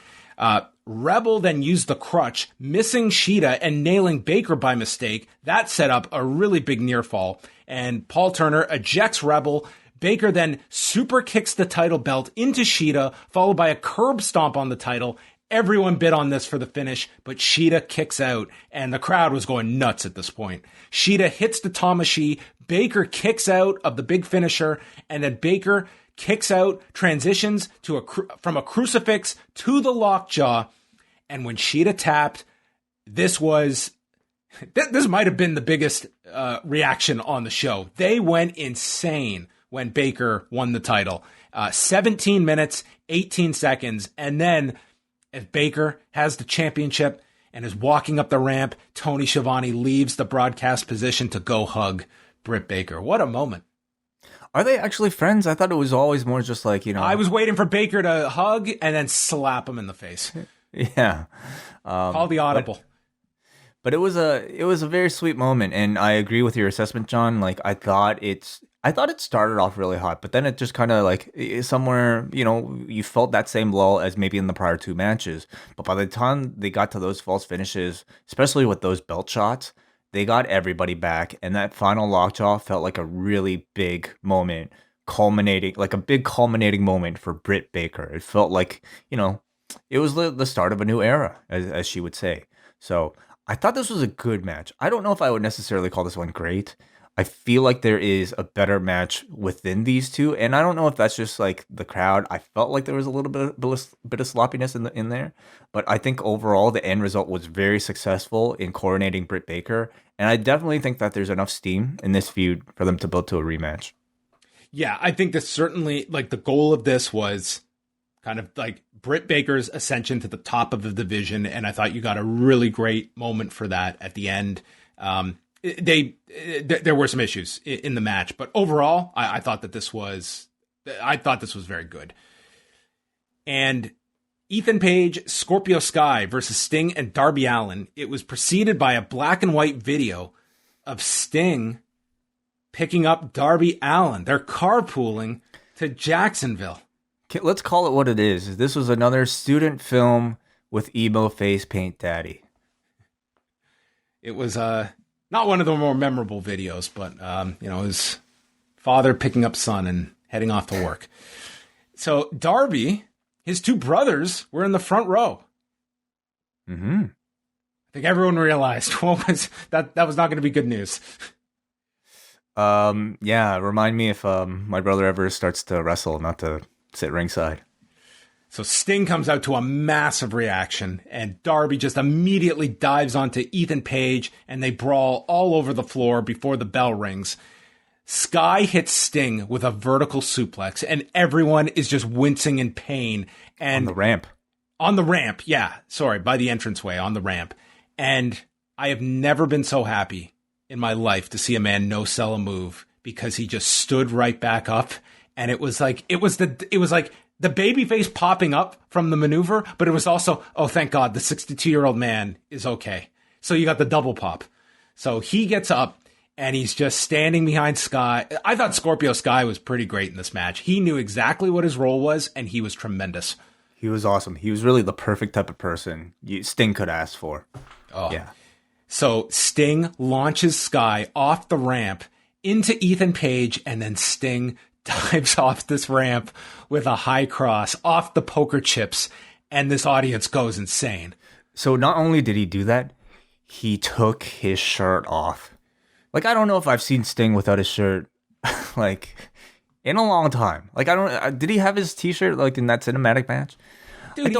Rebel then used the crutch, missing Shida and nailing Baker by mistake. That set up a really big near fall. And Paul Turner ejects Rebel. Baker then super kicks the title belt into Shida, followed by a curb stomp on the title. Everyone bid on this for the finish, but Shida kicks out, and the crowd was going nuts at this point. Shida hits the Tamashii, Baker kicks out of the big finisher, and then Baker kicks out, transitions to from a crucifix to the lockjaw, and when Shida tapped, this might have been the biggest reaction on the show. They went insane when Baker won the title. 17 minutes, 18 seconds, and then as Baker has the championship and is walking up the ramp, Tony Schiavone leaves the broadcast position to go hug Britt Baker. What a moment. Are they actually friends? I thought it was always more just like, I was waiting for Baker to hug and then slap him in the face. Yeah. Call the audible. But it was a very sweet moment, and I agree with your assessment, John. Like, I thought it started off really hot, but then it just kind of like somewhere, you felt that same lull as maybe in the prior two matches. But by the time they got to those false finishes, especially with those belt shots, they got everybody back, and that final lockjaw felt like a really big moment, culminating moment for Britt Baker. It felt like, it was the start of a new era, as she would say. So I thought this was a good match. I don't know if I would necessarily call this one great. I feel like there is a better match within these two, and I don't know if that's just like the crowd. I felt like there was a little bit of sloppiness in there, but I think overall the end result was very successful in coronating Britt Baker, and I definitely think that there's enough steam in this feud for them to build to a rematch. Yeah, I think that certainly, like, the goal of this was kind of like Britt Baker's ascension to the top of the division, and I thought you got a really great moment for that at the end. There were some issues in the match, but overall, I thought this was very good. And Ethan Page, Scorpio Sky versus Sting and Darby Allin. It was preceded by a black and white video of Sting picking up Darby Allin. They're carpooling to Jacksonville. Let's call it what it is. This was another student film with emo face paint daddy. It was not one of the more memorable videos, but his father picking up son and heading off to work. So Darby, his two brothers were in the front row. Mm-hmm. I think everyone realized that was not going to be good news. Yeah, remind me if my brother ever starts to wrestle, not to sit ringside. So Sting comes out to a massive reaction, and Darby just immediately dives onto Ethan Page, and they brawl all over the floor before the bell rings. Sky hits Sting with a vertical suplex, and everyone is just wincing in pain. And On the ramp, yeah. Sorry, by the entranceway, on the ramp. And I have never been so happy in my life to see a man no-sell a move, because he just stood right back up, and it was like the babyface popping up from the maneuver, but it was also, oh, thank God, the 62-year-old man is okay. So you got the double pop. So he gets up, and he's just standing behind Sky. I thought Scorpio Sky was pretty great in this match. He knew exactly what his role was, and he was tremendous. He was awesome. He was really the perfect type of person Sting could ask for. Oh, yeah. So Sting launches Sky off the ramp into Ethan Page, and then Sting dives off this ramp with a high cross off the poker chips, and this audience goes insane. So not only did he do that, he took his shirt off. Like, I don't know if I've seen Sting without his shirt, like, in a long time. Like, did he have his t-shirt, like, in that cinematic match? Dude,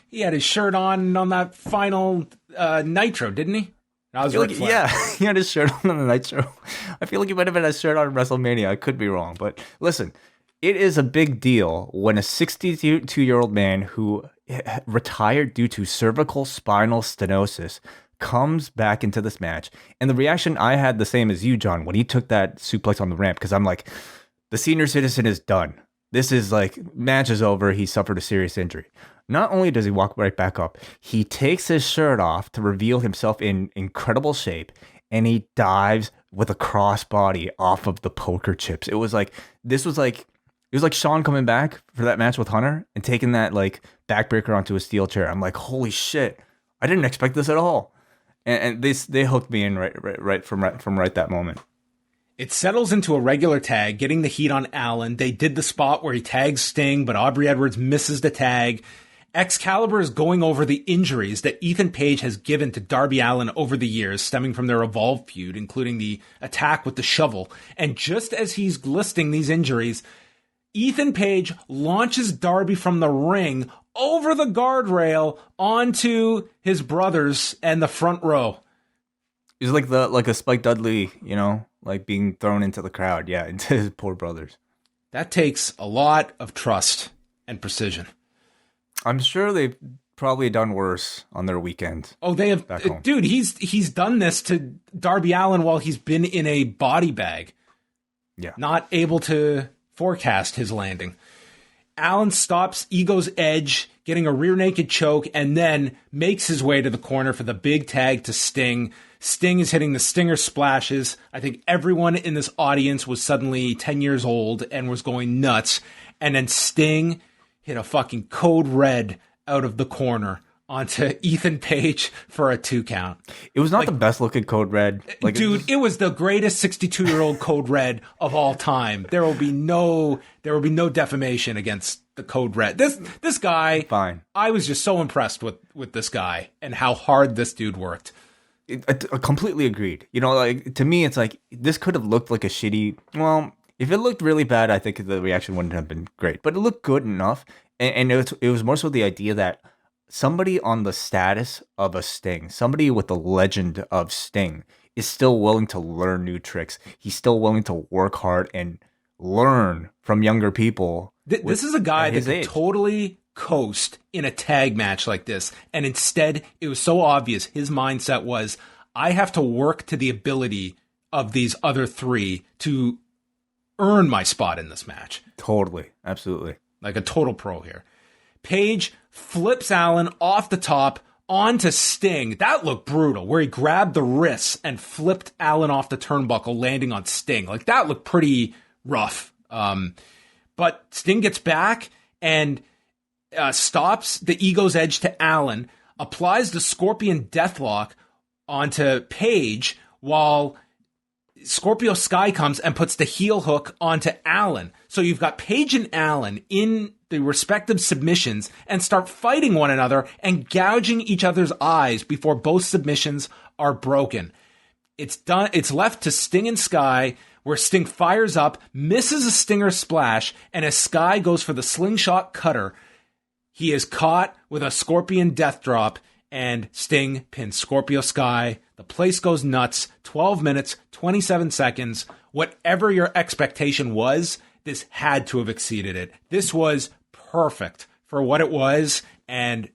he had his shirt on that final Nitro, didn't he? Yeah, he had his shirt on the Nitro. I feel like he might have had his shirt on WrestleMania. I could be wrong. But listen, it is a big deal when a 62-year-old man who retired due to cervical spinal stenosis comes back into this match. And the reaction I had the same as you, John, when he took that suplex on the ramp, because I'm like, the senior citizen is done. This is like, match is over. He suffered a serious injury. Not only does he walk right back up, he takes his shirt off to reveal himself in incredible shape, and he dives with a crossbody off of the poker chips. It was like Sean coming back for that match with Hunter and taking that like backbreaker onto a steel chair. I'm like, holy shit, I didn't expect this at all. And they hooked me in right from that moment. It settles into a regular tag, getting the heat on Allen. They did the spot where he tags Sting, but Aubrey Edwards misses the tag. Excalibur is going over the injuries that Ethan Page has given to Darby Allin over the years, stemming from their Evolve feud, including the attack with the shovel. And just as he's listing these injuries, Ethan Page launches Darby from the ring over the guardrail onto his brothers and the front row. He's like a Spike Dudley, like being thrown into the crowd. Yeah, into his poor brothers. That takes a lot of trust and precision. I'm sure they've probably done worse on their weekend. Oh, they have, dude. He's done this to Darby Allin while he's been in a body bag. Yeah, not able to forecast his landing. Allin stops Ego's edge, getting a rear naked choke, and then makes his way to the corner for the big tag to Sting. Sting is hitting the Stinger splashes. I think everyone in this audience was suddenly 10 years old and was going nuts. And then Sting hit a fucking code red out of the corner onto Ethan Page for a 2 count. It was not the best looking code red. Dude, it was the greatest 62-year-old code red of all time. There will be no defamation against the code red. This guy, fine. I was just so impressed with this guy and how hard this dude worked. I completely agreed. To me, it's like, this could have looked like a shitty, well, if it looked really bad, I think the reaction wouldn't have been great. But it looked good enough. And it was more so the idea that somebody on the status of a Sting, somebody with the legend of Sting, is still willing to learn new tricks. He's still willing to work hard and learn from younger people. This is a guy that could totally coast in a tag match like this. And instead, it was so obvious. His mindset was, I have to work to the ability of these other three to earn my spot in this match. Totally. Absolutely. Like a total pro here. Page flips Allin off the top onto Sting. That looked brutal, where he grabbed the wrists and flipped Allin off the turnbuckle, landing on Sting. Like, that looked pretty rough. But Sting gets back and stops the Ego's edge to Allin, applies the Scorpion Deathlock onto Page, while Scorpio Sky comes and puts the heel hook onto Allin. So you've got Page and Allin in the respective submissions and start fighting one another and gouging each other's eyes before both submissions are broken. It's done. It's left to Sting and Sky, where Sting fires up, misses a Stinger splash, and as Sky goes for the slingshot cutter, he is caught with a Scorpion death drop, and Sting pins Scorpio Sky. The place goes nuts. 12 minutes, 27 seconds. Whatever your expectation was, this had to have exceeded it. This was perfect for what it was, and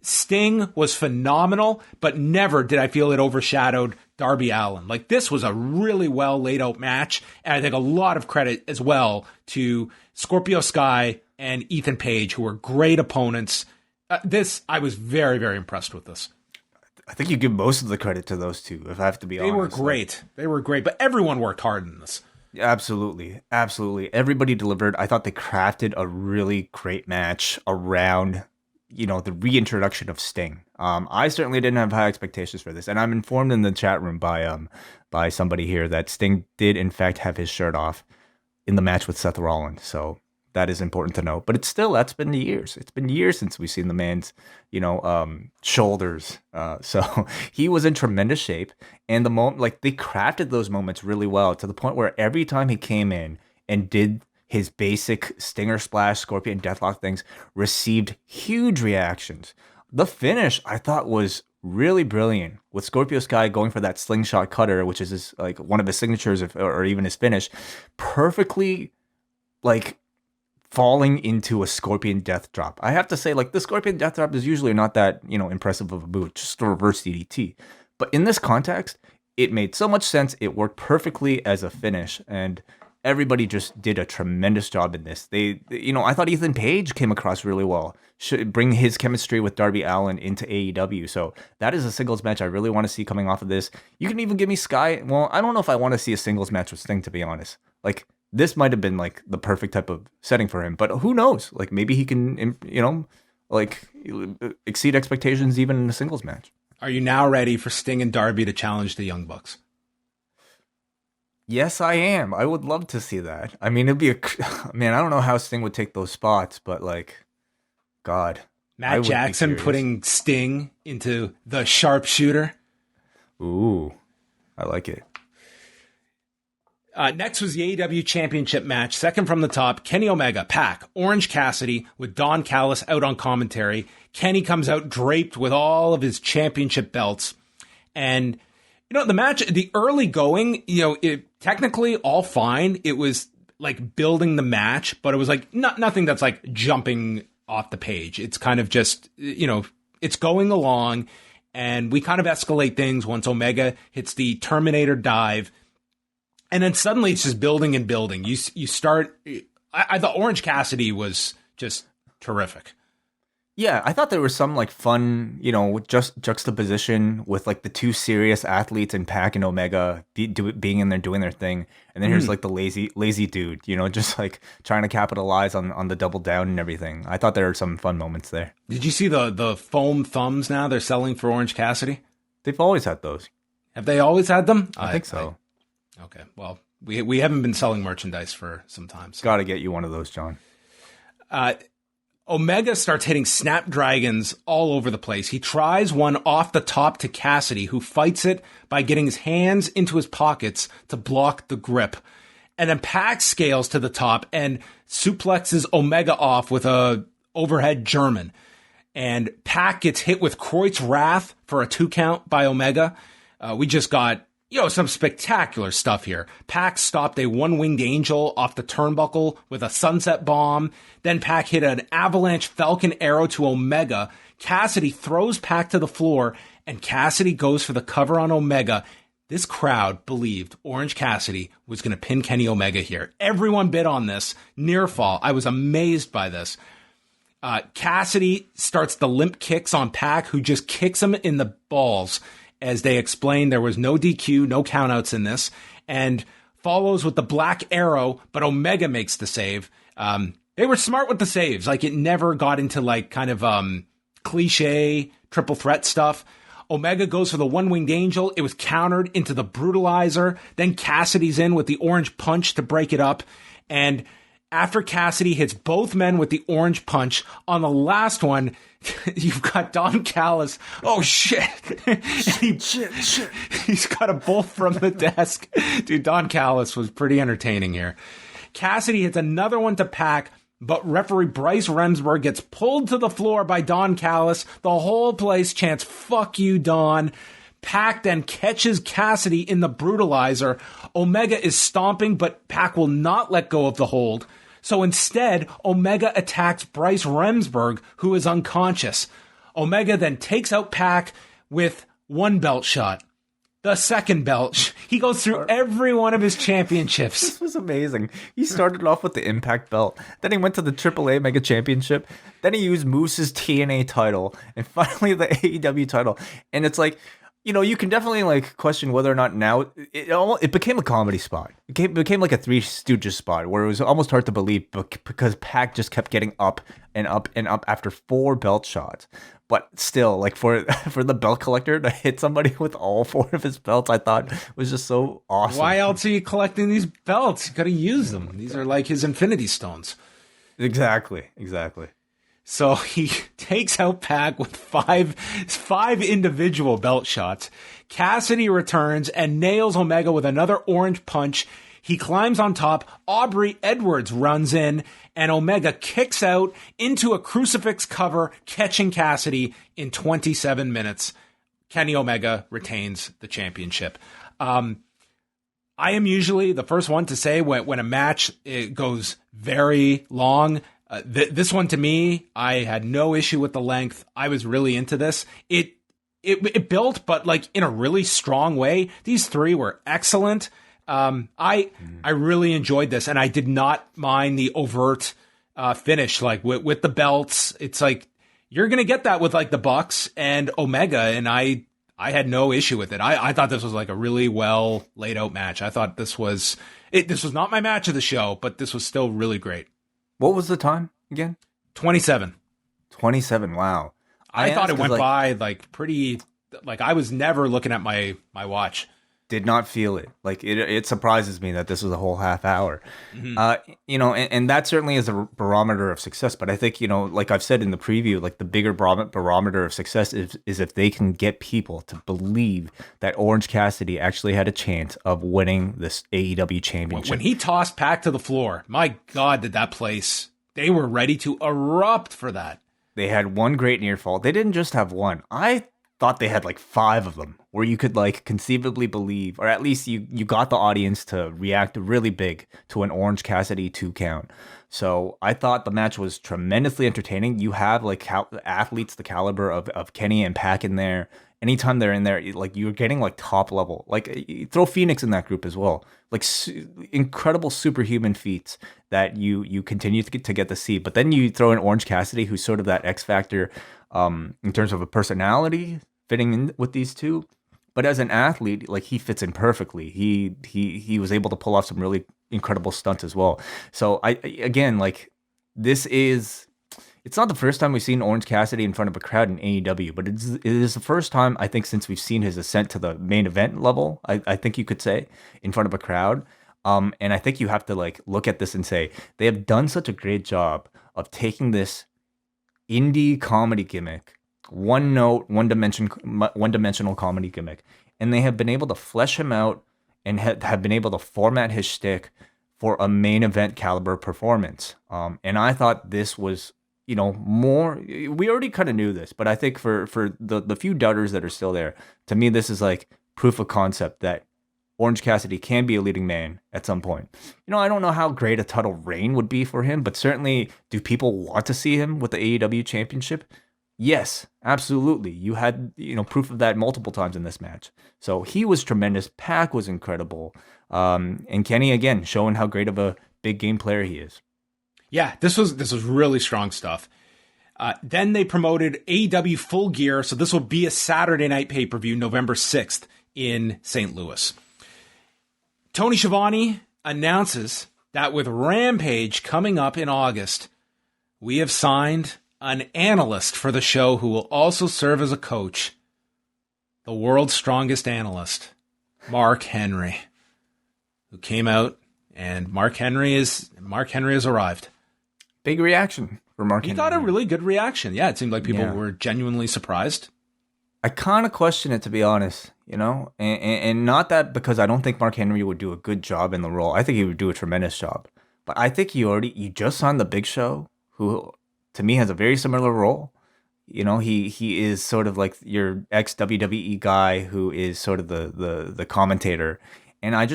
Sting was phenomenal, but never did I feel it overshadowed Darby Allin. Like, this was a really well laid out match, and I think a lot of credit as well to Scorpio Sky and Ethan Page, who were great opponents. I was very, very impressed with this. I think you give most of the credit to those two, if I have to be honest. They were great, but everyone worked hard in this. Absolutely. Everybody delivered. I thought they crafted a really great match around, the reintroduction of Sting. I certainly didn't have high expectations for this, and I'm informed in the chat room by somebody here that Sting did in fact have his shirt off in the match with Seth Rollins. So that is important to know. But that's been years. It's been years since we've seen the man's, shoulders. So he was in tremendous shape. And the moment, they crafted those moments really well, to the point where every time he came in and did his basic Stinger Splash, Scorpion Deathlock things, received huge reactions. The finish, I thought, was really brilliant, with Scorpio Sky going for that slingshot cutter, which is one of his signatures, or even his finish, perfectly falling into a Scorpion Death Drop. I have to say, the Scorpion Death Drop is usually not that, impressive of a move, just a reverse DDT. But in this context, it made so much sense. It worked perfectly as a finish. And everybody just did a tremendous job in this. I thought Ethan Page came across really well. Should bring his chemistry with Darby Allin into AEW. So that is a singles match I really want to see coming off of this. You can even give me Sky. Well, I don't know if I want to see a singles match with Sting, to be honest. Like, this might have been like the perfect type of setting for him, but who knows? Like, maybe he can, exceed expectations even in a singles match. Are you now ready for Sting and Darby to challenge the Young Bucks? Yes, I am. I would love to see that. I mean, man, I don't know how Sting would take those spots, but like, God. Matt Jackson putting Sting into the sharpshooter. Ooh, I like it. Next was the AEW Championship match. Second from the top, Kenny Omega, Pac, Orange Cassidy with Don Callis out on commentary. Kenny comes out draped with all of his championship belts. And, the match, the early going, it technically all fine. It was like building the match, but it was like nothing that's like jumping off the page. It's kind of just, it's going along, and we kind of escalate things once Omega hits the Terminator dive. And then suddenly it's just building and building. You start. I thought Orange Cassidy was just terrific. Yeah, I thought there was some like fun, just juxtaposition with like the two serious athletes in Pac and Omega being in there doing their thing, and then here's like the lazy dude, just like trying to capitalize on the double down and everything. I thought there were some fun moments there. Did you see the foam thumbs now they're selling for Orange Cassidy? They've always had those. Have they always had them? I think so. Okay, well, we haven't been selling merchandise for some time. So. Got to get you one of those, John. Omega starts hitting snapdragons all over the place. He tries one off the top to Cassidy, who fights it by getting his hands into his pockets to block the grip. And then Pac scales to the top and suplexes Omega off with a overhead German. And Pac gets hit with Kreutz Wrath for a 2 count by Omega. We just got some spectacular stuff here. Pac stopped a one-winged angel off the turnbuckle with a sunset bomb. Then Pac hit an avalanche falcon arrow to Omega. Cassidy throws Pac to the floor, and Cassidy goes for the cover on Omega. This crowd believed Orange Cassidy was going to pin Kenny Omega here. Everyone bid on this. Near fall. I was amazed by this. Cassidy starts the limp kicks on Pac, who just kicks him in the balls. As they explained, there was no DQ, no countouts in this, and follows with the black arrow, but Omega makes the save. They were smart with the saves. Like, it never got into like kind of cliche triple threat stuff. Omega goes for the one-winged angel. It was countered into the brutalizer. Then Cassidy's in with the orange punch to break it up. And after Cassidy hits both men with the orange punch, on the last one, you've got Don Callis. Oh, shit. Shit. He's got a bolt from the desk. Dude, Don Callis was pretty entertaining here. Cassidy hits another one to Pac, but referee Bryce Remsburg gets pulled to the floor by Don Callis. The whole place chants, "Fuck you, Don." Pac then catches Cassidy in the brutalizer. Omega is stomping, but Pac will not let go of the hold. So instead, Omega attacks Bryce Remsburg, who is unconscious. Omega then takes out Pac with one belt shot. The second belt. He goes through every one of his championships. This was amazing. He started off with the Impact belt. Then he went to the AAA Mega Championship. Then he used Moose's TNA title. And finally the AEW title. And it's like, you can definitely like question whether or not now it became a comedy spot. It became like a Three Stooges spot where it was almost hard to believe because Pac just kept getting up and up and up after 4 belt shots. But still, like for the belt collector to hit somebody with all 4 of his belts, I thought was just so awesome. Why else are you collecting these belts? You got to use them. These are like his Infinity Stones. Exactly. So he takes out Pac with five individual belt shots. Cassidy returns and nails Omega with another orange punch. He climbs on top. Aubrey Edwards runs in, and Omega kicks out into a crucifix cover, catching Cassidy in 27 minutes. Kenny Omega retains the championship. I am usually the first one to say when a match goes very long. This one, to me, I had no issue with the length. I was really into this. It built, but like in a really strong way. These 3 were excellent. I really enjoyed this, and I did not mind the overt finish, like with the belts. It's like you're gonna get that with like the Bucks and Omega, and I had no issue with it. I thought this was like a really well laid out match. I thought this was not my match of the show, but this was still really great. What was the time again? 27. 27. Wow. I thought it went by like pretty. Like I was never looking at my watch. Did not feel it. Like it surprises me that this was a whole half hour. And that certainly is a barometer of success. But I think, like I've said in the preview, like the bigger barometer of success is if they can get people to believe that Orange Cassidy actually had a chance of winning this AEW Championship. When he tossed Pac to the floor, my God, did that place, they were ready to erupt for that. They had one great near fall. They didn't just have one. I thought they had like 5 of them where you could like conceivably believe, or at least you got the audience to react really big to an Orange Cassidy 2 count. So I thought the match was tremendously entertaining. You have like athletes the caliber of Kenny and Pac in there. Anytime they're in there, like you're getting like top level. Like you throw Phoenix in that group as well. Like incredible superhuman feats that you continue to get to see. But then you throw in Orange Cassidy, who's sort of that X factor in terms of a personality fitting in with these two. But as an athlete, like he fits in perfectly. He was able to pull off some really incredible stunts as well. So it's not the first time we've seen Orange Cassidy in front of a crowd in AEW, but it is the first time I think since we've seen his ascent to the main event level, I think you could say, in front of a crowd. And I think you have to like look at this and say they have done such a great job of taking this indie comedy gimmick, one note, one dimensional comedy gimmick, and they have been able to flesh him out and have been able to format his shtick for a main event caliber performance. And I thought this was, more. We already kind of knew this, but I think for the few doubters that are still there, to me, this is like proof of concept that Orange Cassidy can be a leading man at some point. I don't know how great a title reign would be for him, but certainly, do people want to see him with the AEW Championship? Yes, absolutely. You had, proof of that multiple times in this match. So he was tremendous. Pac was incredible. And Kenny, again, showing how great of a big game player he is. Yeah, this was really strong stuff. Then they promoted AEW Full Gear. So this will be a Saturday night pay-per-view, November 6th in St. Louis. Tony Schiavone announces that with Rampage coming up in August, we have signed an analyst for the show who will also serve as a coach, the world's strongest analyst, Mark Henry, who came out, and Mark Henry has arrived. Big reaction for Mark Henry. He got a really good reaction. Yeah, it seemed like people were genuinely surprised. I kind of question it, to be honest, and not that because I don't think Mark Henry would do a good job in the role. I think he would do a tremendous job. But I think you just signed the Big Show, who to me has a very similar role. He is sort of like your ex WWE guy who is sort of the commentator. And I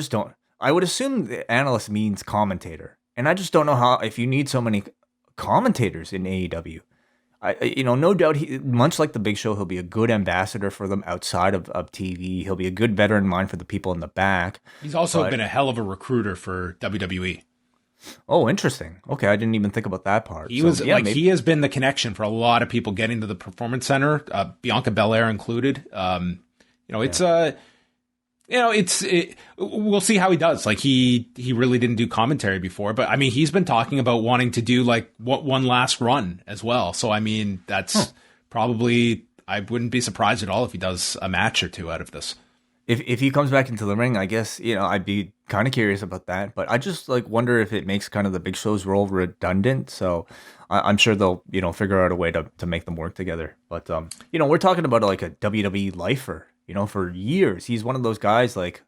would assume the analyst means commentator. And I just don't know how, if you need so many commentators in AEW. No doubt, much like the Big Show, he'll be a good ambassador for them outside of TV. He'll be a good veteran mind for the people in the back. He's also been a hell of a recruiter for WWE. Oh, interesting. Okay, I didn't even think about that part. He has been the connection for a lot of people getting to the Performance Center, Bianca Belair included. We'll see how he does. Like he really didn't do commentary before, but I mean, he's been talking about wanting to do like one last run as well. So I mean, that's probably, I wouldn't be surprised at all if he does a match or two out of this. If he comes back into the ring, I guess, I'd be kind of curious about that. But I just wonder if it makes kind of the Big Show's role redundant. So I'm sure they'll, figure out a way to make them work together. But, we're talking about like a WWE lifer, for years. He's one of those guys like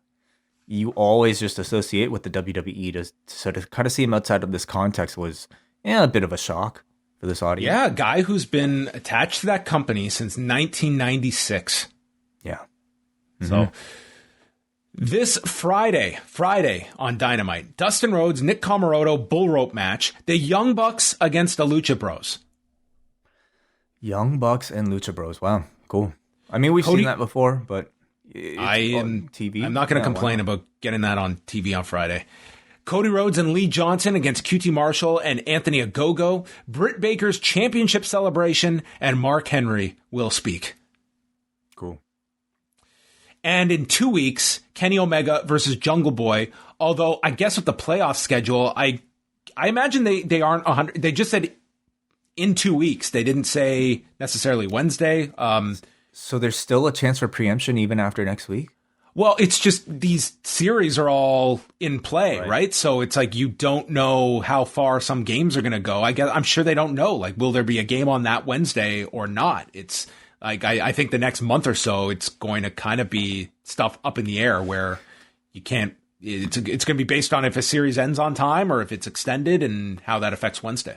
you always just associate with the WWE. To sort of kind of see him outside of this context was a bit of a shock for this audience. Yeah, a guy who's been attached to that company since 1996. Yeah. So this Friday on Dynamite, Dustin Rhodes, Nick Comoroto, bull rope match, the Young Bucks against the Lucha Bros. Young Bucks and Lucha Bros. Wow, cool. I mean, we've seen that before, but It's on TV. I'm not going to complain about getting that on TV on Friday. Cody Rhodes and Lee Johnson against QT Marshall and Anthony Agogo. Britt Baker's championship celebration, and Mark Henry will speak. Cool. And in 2 weeks, Kenny Omega versus Jungle Boy. Although I guess with the playoff schedule, I imagine they aren't 100. They just said in 2 weeks. They didn't say necessarily Wednesday. So there's still a chance for preemption even after next week? Well, it's just these series are all in play, right? So it's like you don't know how far some games are going to go. I'm sure they don't know. Like, will there be a game on that Wednesday or not? It's like I think the next month or so, it's going to kind of be stuff up in the air where you can't. It's going to be based on if a series ends on time or if it's extended and how that affects Wednesday.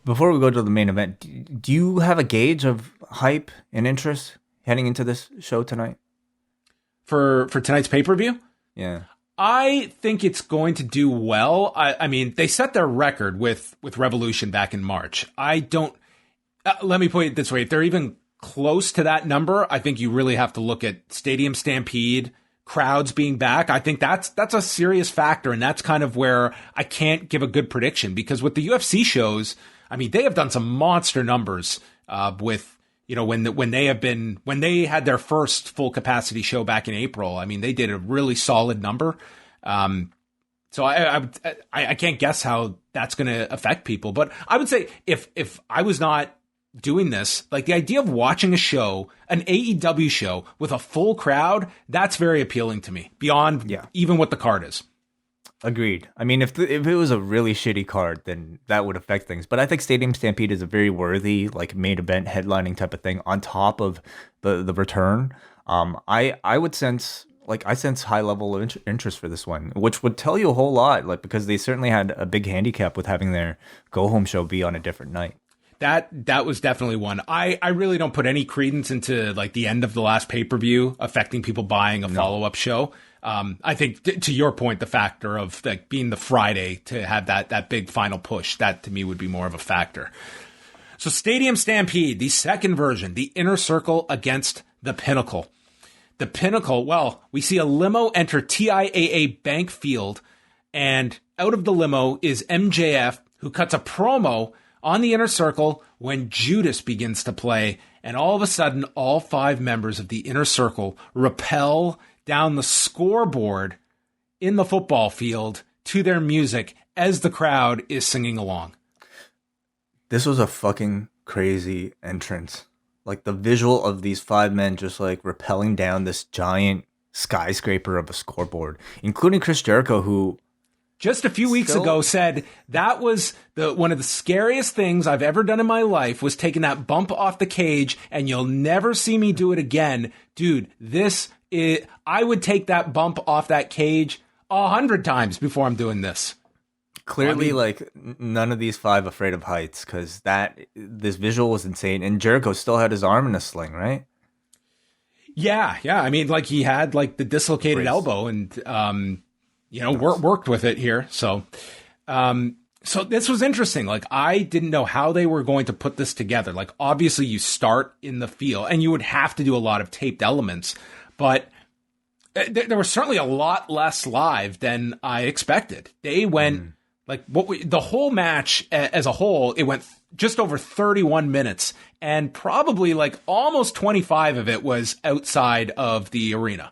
Before we go to the main event, do you have a gauge of hype and interest heading into this show tonight? For tonight's pay-per-view? Yeah. I think it's going to do well. I mean, they set their record with Revolution back in March. I don't... let me put it this way. If they're even close to that number, I think you really have to look at Stadium Stampede, crowds being back. I think that's a serious factor, and that's kind of where I can't give a good prediction. Because with the UFC shows, I mean, they have done some monster numbers with... You know, when they had their first full capacity show back in April, I mean, they did a really solid number. So I can't guess how that's going to affect people. But I would say if I was not doing this, like the idea of watching a show, an AEW show with a full crowd, that's very appealing to me beyond even what the card is. Agreed. I mean, if it was a really shitty card, then that would affect things. But I think Stadium Stampede is a very worthy, like, main event headlining type of thing on top of the return. I would sense, like, I sense high level of interest for this one, which would tell you a whole lot, like, because they certainly had a big handicap with having their go home show be on a different night. That was definitely one. I really don't put any credence into, like, the end of the last pay-per-view affecting people buying a follow-up show. I think to your point, the factor of like being the Friday to have that big final push, that to me would be more of a factor. So Stadium Stampede, the second version, the Inner Circle against the Pinnacle. The Pinnacle, well, we see a limo enter TIAA Bank Field, and out of the limo is MJF, who cuts a promo on the Inner Circle when Judas begins to play, and all of a sudden, all 5 members of the Inner Circle rappel down the scoreboard in the football field to their music as the crowd is singing along. This was a fucking crazy entrance. Like the visual of these 5 men just like rappelling down this giant skyscraper of a scoreboard, including Chris Jericho, who just a few weeks ago said that was one of the scariest things I've ever done in my life, was taking that bump off the cage, and you'll never see me do it again. Dude, I would take that bump off that cage 100 times before I'm doing this. Clearly, like, none of these 5 afraid of heights, because this visual was insane. And Jericho still had his arm in a sling, right? Yeah. I mean, like, he had like the dislocated elbow, and worked with it here. So this was interesting. Like, I didn't know how they were going to put this together. Like, obviously, you start in the field, and you would have to do a lot of taped elements. But there was certainly a lot less live than I expected. They went the whole match as a whole, it went just over 31 minutes, and probably like almost 25 of it was outside of the arena.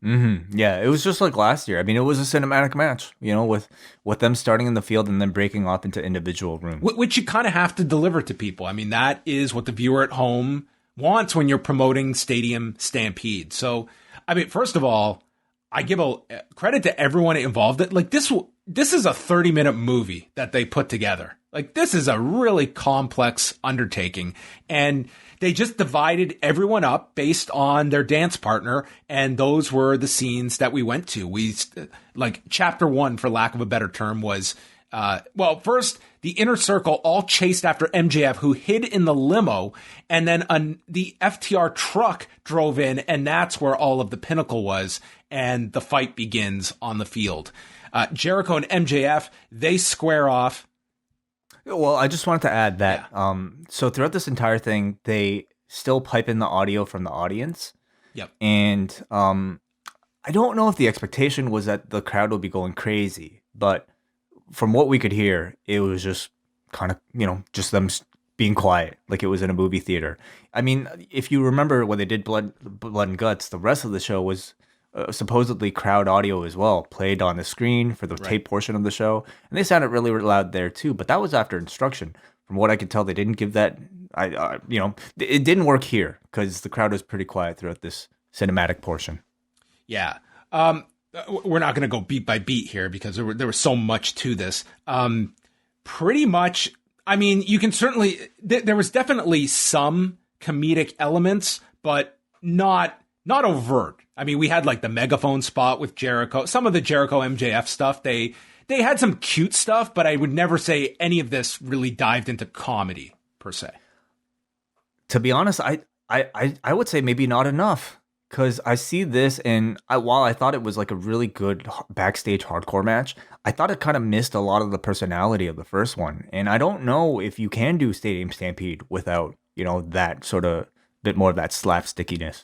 Mm-hmm. Yeah, it was just like last year. I mean, it was a cinematic match, with them starting in the field and then breaking off into individual rooms. Which you kind of have to deliver to people. I mean, that is what the viewer at home wants when you're promoting Stadium Stampede. So, I mean, first of all, I give a credit to everyone involved. Like, this is a 30-minute movie that they put together. Like, this is a really complex undertaking, and they just divided everyone up based on their dance partner, and those were the scenes that we went to. Like, chapter 1, for lack of a better term, was first, the Inner Circle all chased after MJF, who hid in the limo, and then the FTR truck drove in, and that's where all of the Pinnacle was, and the fight begins on the field. Jericho and MJF, they square off. Well, I just wanted to add that, so throughout this entire thing, they still pipe in the audio from the audience. Yep. And I don't know if the expectation was that the crowd would be going crazy, but from what we could hear, it was just kind of, just them being quiet, like it was in a movie theater. I mean, if you remember when they did Blood and Guts, the rest of the show was supposedly crowd audio as well, played on the screen for the tape portion of the show, and they sounded really loud there too. But that was after instruction. From what I could tell, they didn't give that. It didn't work here because the crowd was pretty quiet throughout this cinematic portion. Yeah. We're not going to go beat by beat here because there was so much to this. Pretty much, I mean, you can certainly, there was definitely some comedic elements, but not overt. I mean, we had like the megaphone spot with Jericho, some of the Jericho MJF stuff. They had some cute stuff, but I would never say any of this really dived into comedy per se. To be honest, I would say maybe not enough. Because I see this, and while I thought it was like a really good backstage hardcore match, I thought it kind of missed a lot of the personality of the first one. And I don't know if you can do Stadium Stampede without, that sort of bit more of that slapstickiness.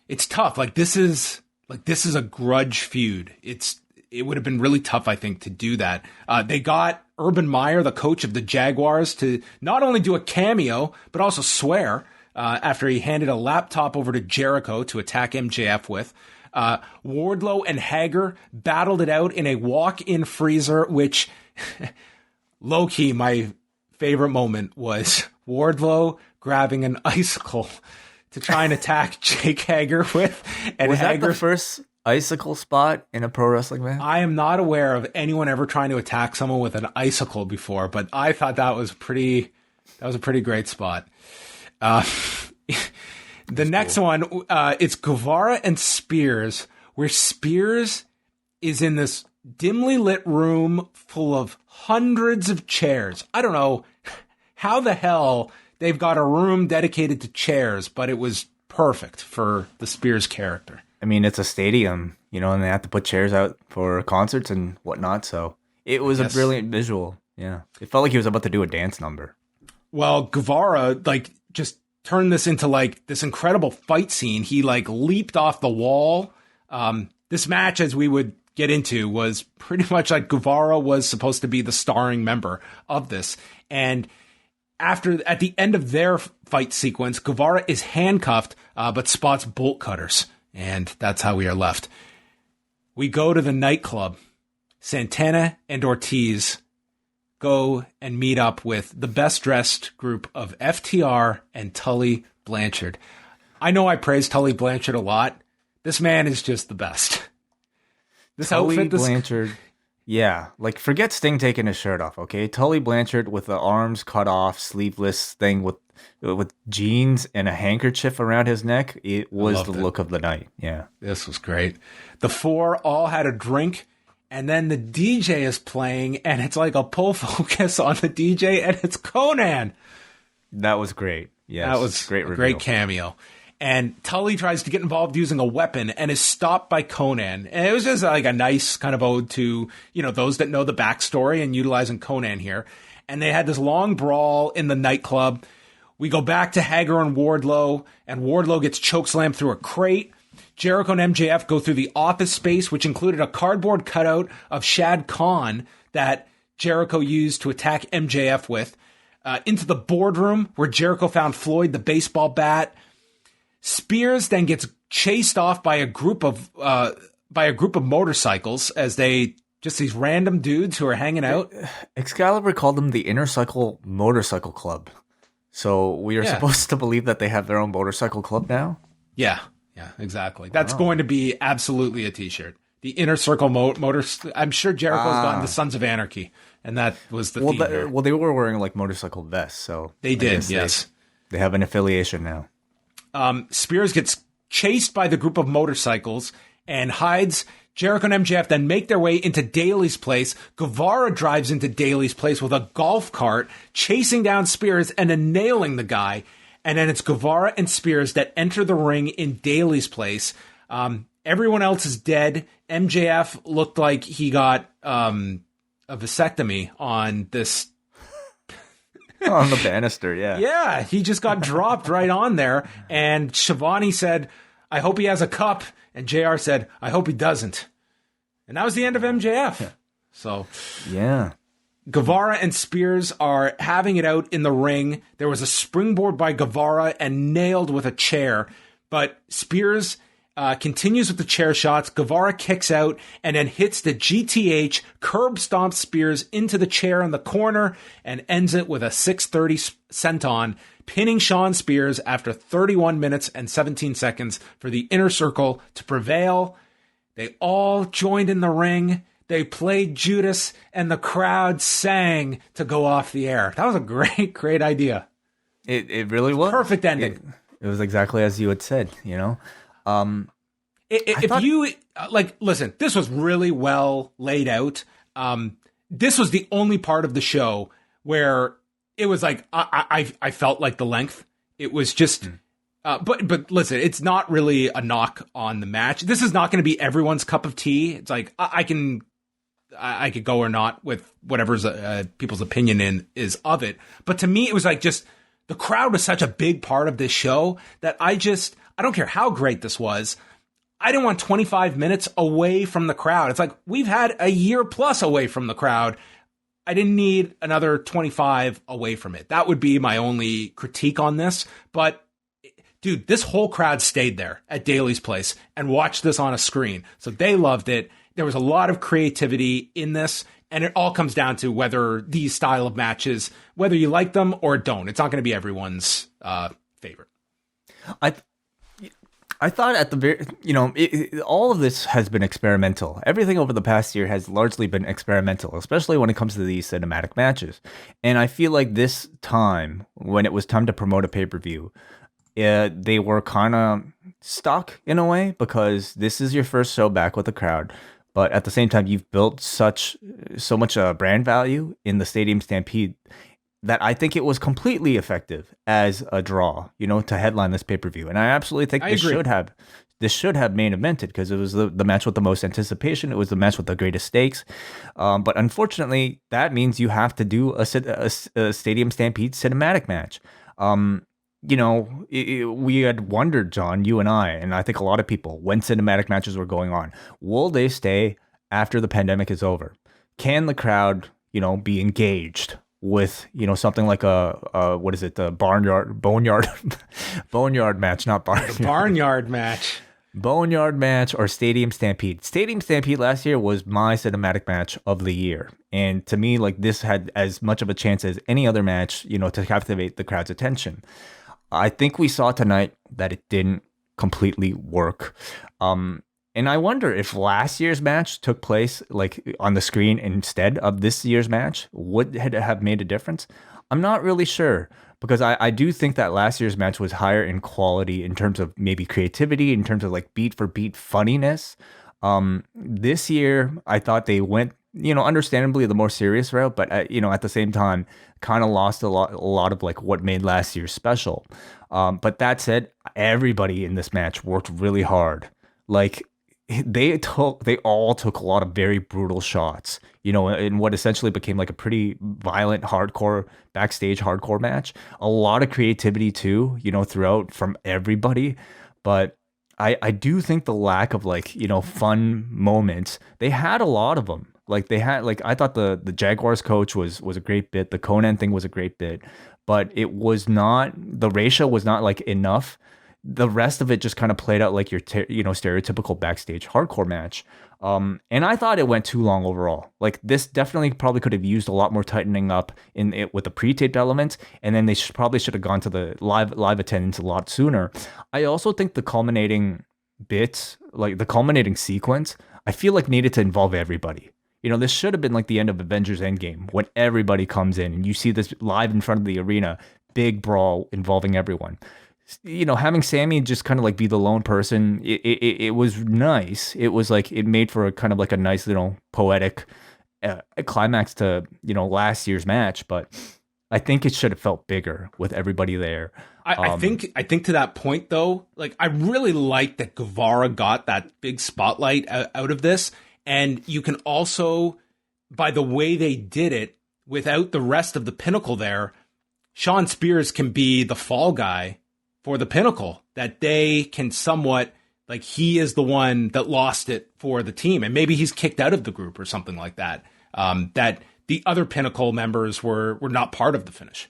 It's tough. This is a grudge feud. It would have been really tough, I think, to do that. They got Urban Meyer, the coach of the Jaguars, to not only do a cameo, but also swear. After he handed a laptop over to Jericho to attack MJF with. Wardlow and Hager battled it out in a walk-in freezer, which, low-key, my favorite moment was Wardlow grabbing an icicle to try and attack Jake Hager with. And was that the first icicle spot in a pro wrestling match? I am not aware of anyone ever trying to attack someone with an icicle before, but I thought that was a pretty great spot. The next one, it's Guevara and Spears, where Spears is in this dimly lit room full of hundreds of chairs. I don't know how the hell they've got a room dedicated to chairs, but it was perfect for the Spears character. I mean, it's a stadium, and they have to put chairs out for concerts and whatnot, so it was a brilliant visual. Yeah. It felt like he was about to do a dance number. Well, Guevara, just turned this into this incredible fight scene. He leaped off the wall. This match, as we would get into, was pretty much like Guevara was supposed to be the starring member of this. And at the end of their fight sequence, Guevara is handcuffed, but spots bolt cutters. And that's how we are left. We go to the nightclub. Santana and Ortiz go and meet up with the best dressed group of FTR and Tully Blanchard. I know I praise Tully Blanchard a lot. This man is just the best. Tully Blanchard, yeah. Forget Sting taking his shirt off, okay? Tully Blanchard with the arms cut off, sleeveless thing with jeans and a handkerchief around his neck. It was the look of the night, yeah. This was great. The four all had a drink. And then the DJ is playing, and it's like a pull focus on the DJ, and it's Conan. That was great. Yes, that was a great cameo. And Tully tries to get involved using a weapon and is stopped by Conan. And it was just a nice kind of ode to, those that know the backstory and utilizing Conan here. And they had this long brawl in the nightclub. We go back to Hager and Wardlow gets chokeslammed through a crate. Jericho and MJF go through the office space, which included a cardboard cutout of Shad Khan that Jericho used to attack MJF with, into the boardroom where Jericho found Floyd the baseball bat. Spears then gets chased off by a group of motorcycles as these random dudes who are hanging out. Excalibur called them the Inner Cycle Motorcycle Club. So we are supposed to believe that they have their own motorcycle club now? Yeah. Yeah, exactly. That's going to be absolutely a t-shirt. The Inner Circle Motors. I'm sure Jericho's gotten the Sons of Anarchy, and that was the theme here. Well, they were wearing motorcycle vests, so they did. Yes, they have an affiliation now. Spears gets chased by the group of motorcycles and hides. Jericho and MJF then make their way into Daly's place. Guevara drives into Daly's place with a golf cart, chasing down Spears and then nailing the guy. And then it's Guevara and Spears that enter the ring in Daly's place. Everyone else is dead. MJF looked like he got a vasectomy on this. On the banister, yeah. Yeah, he just got dropped right on there. And Shivani said, I hope he has a cup. And JR said, I hope he doesn't. And that was the end of MJF. So, yeah. Guevara and Spears are having it out in the ring. There was a springboard by Guevara and nailed with a chair. But Spears continues with the chair shots. Guevara kicks out and then hits the GTH, curb stomps Spears into the chair in the corner and ends it with a 630 senton, pinning Shawn Spears after 31 minutes and 17 seconds for the Inner Circle to prevail. They all joined in the ring. They played Judas and the crowd sang to go off the air. That was a great idea. It really was. Perfect ending. It was exactly as you had said, you know. Listen, this was really well laid out. This was the only part of the show where it was like, I felt like the length. It was just, but listen, it's not really a knock on the match. This is not going to be everyone's cup of tea. It's like, I could go or not with whatever's people's opinion is of it. But to me, it was like just, the crowd was such a big part of this show that I don't care how great this was. I didn't want 25 minutes away from the crowd. It's like, we've had a year plus away from the crowd. I didn't need another 25 away from it. That would be my only critique on this. But dude, this whole crowd stayed there at Daly's place and watched this on a screen. So they loved it. There was a lot of creativity in this. And it all comes down to whether these style of matches, whether you like them or don't. It's not going to be everyone's favorite. I thought at the very, all of this has been experimental. Everything over the past year has largely been experimental, especially when it comes to these cinematic matches. And I feel like this time, when it was time to promote a pay-per-view, they were kind of stuck in a way because this is your first show back with the crowd. But at the same time, you've built so much brand value in the Stadium Stampede that I think it was completely effective as a draw, to headline this pay-per-view. And I absolutely think this should have main evented because it was the match with the most anticipation. It was the match with the greatest stakes. But unfortunately, that means you have to do a Stadium Stampede cinematic match. We had wondered, John, you and I think a lot of people, when cinematic matches were going on, will they stay after the pandemic is over? Can the crowd, be engaged with, something like the boneyard match, not barnyard. Barnyard match. Boneyard match or Stadium Stampede. Stadium Stampede last year was my cinematic match of the year. And to me, like, this had as much of a chance as any other match, to captivate the crowd's attention. I think we saw tonight that it didn't completely work. And I wonder if last year's match took place like on the screen instead of this year's match, would it have made a difference? I'm not really sure because I do think that last year's match was higher in quality in terms of maybe creativity, in terms of like beat for beat funniness. This year, I thought they went, understandably the more serious route, but at the same time, kind of lost a lot of like what made last year special. But that said, everybody in this match worked really hard. Like they all took a lot of very brutal shots, in what essentially became like a pretty violent backstage hardcore match. A lot of creativity too, throughout from everybody. But I do think the lack of like, fun moments, they had a lot of them. Like they had, like, I thought the Jaguars coach was a great bit. The Conan thing was a great bit, but it was not, the ratio was not like enough. The rest of it just kind of played out like your, stereotypical backstage hardcore match. And I thought it went too long overall. Like this definitely probably could have used a lot more tightening up in it with the pre-taped elements. And then they probably should have gone to the live attendance a lot sooner. I also think the culminating bits, like the culminating sequence, I feel like needed to involve everybody. This should have been like the end of Avengers Endgame when everybody comes in and you see this live in front of the arena, big brawl involving everyone. Having Sammy just kind of like be the lone person, it was nice. It was like, it made for a kind of like a nice, poetic climax to, last year's match. But I think it should have felt bigger with everybody there. I think to that point though, like I really like that Guevara got that big spotlight out of this. And you can also, by the way they did it, without the rest of the Pinnacle there, Shawn Spears can be the fall guy for the Pinnacle, that they can somewhat like he is the one that lost it for the team, and maybe he's kicked out of the group or something like that. That the other Pinnacle members were not part of the finish.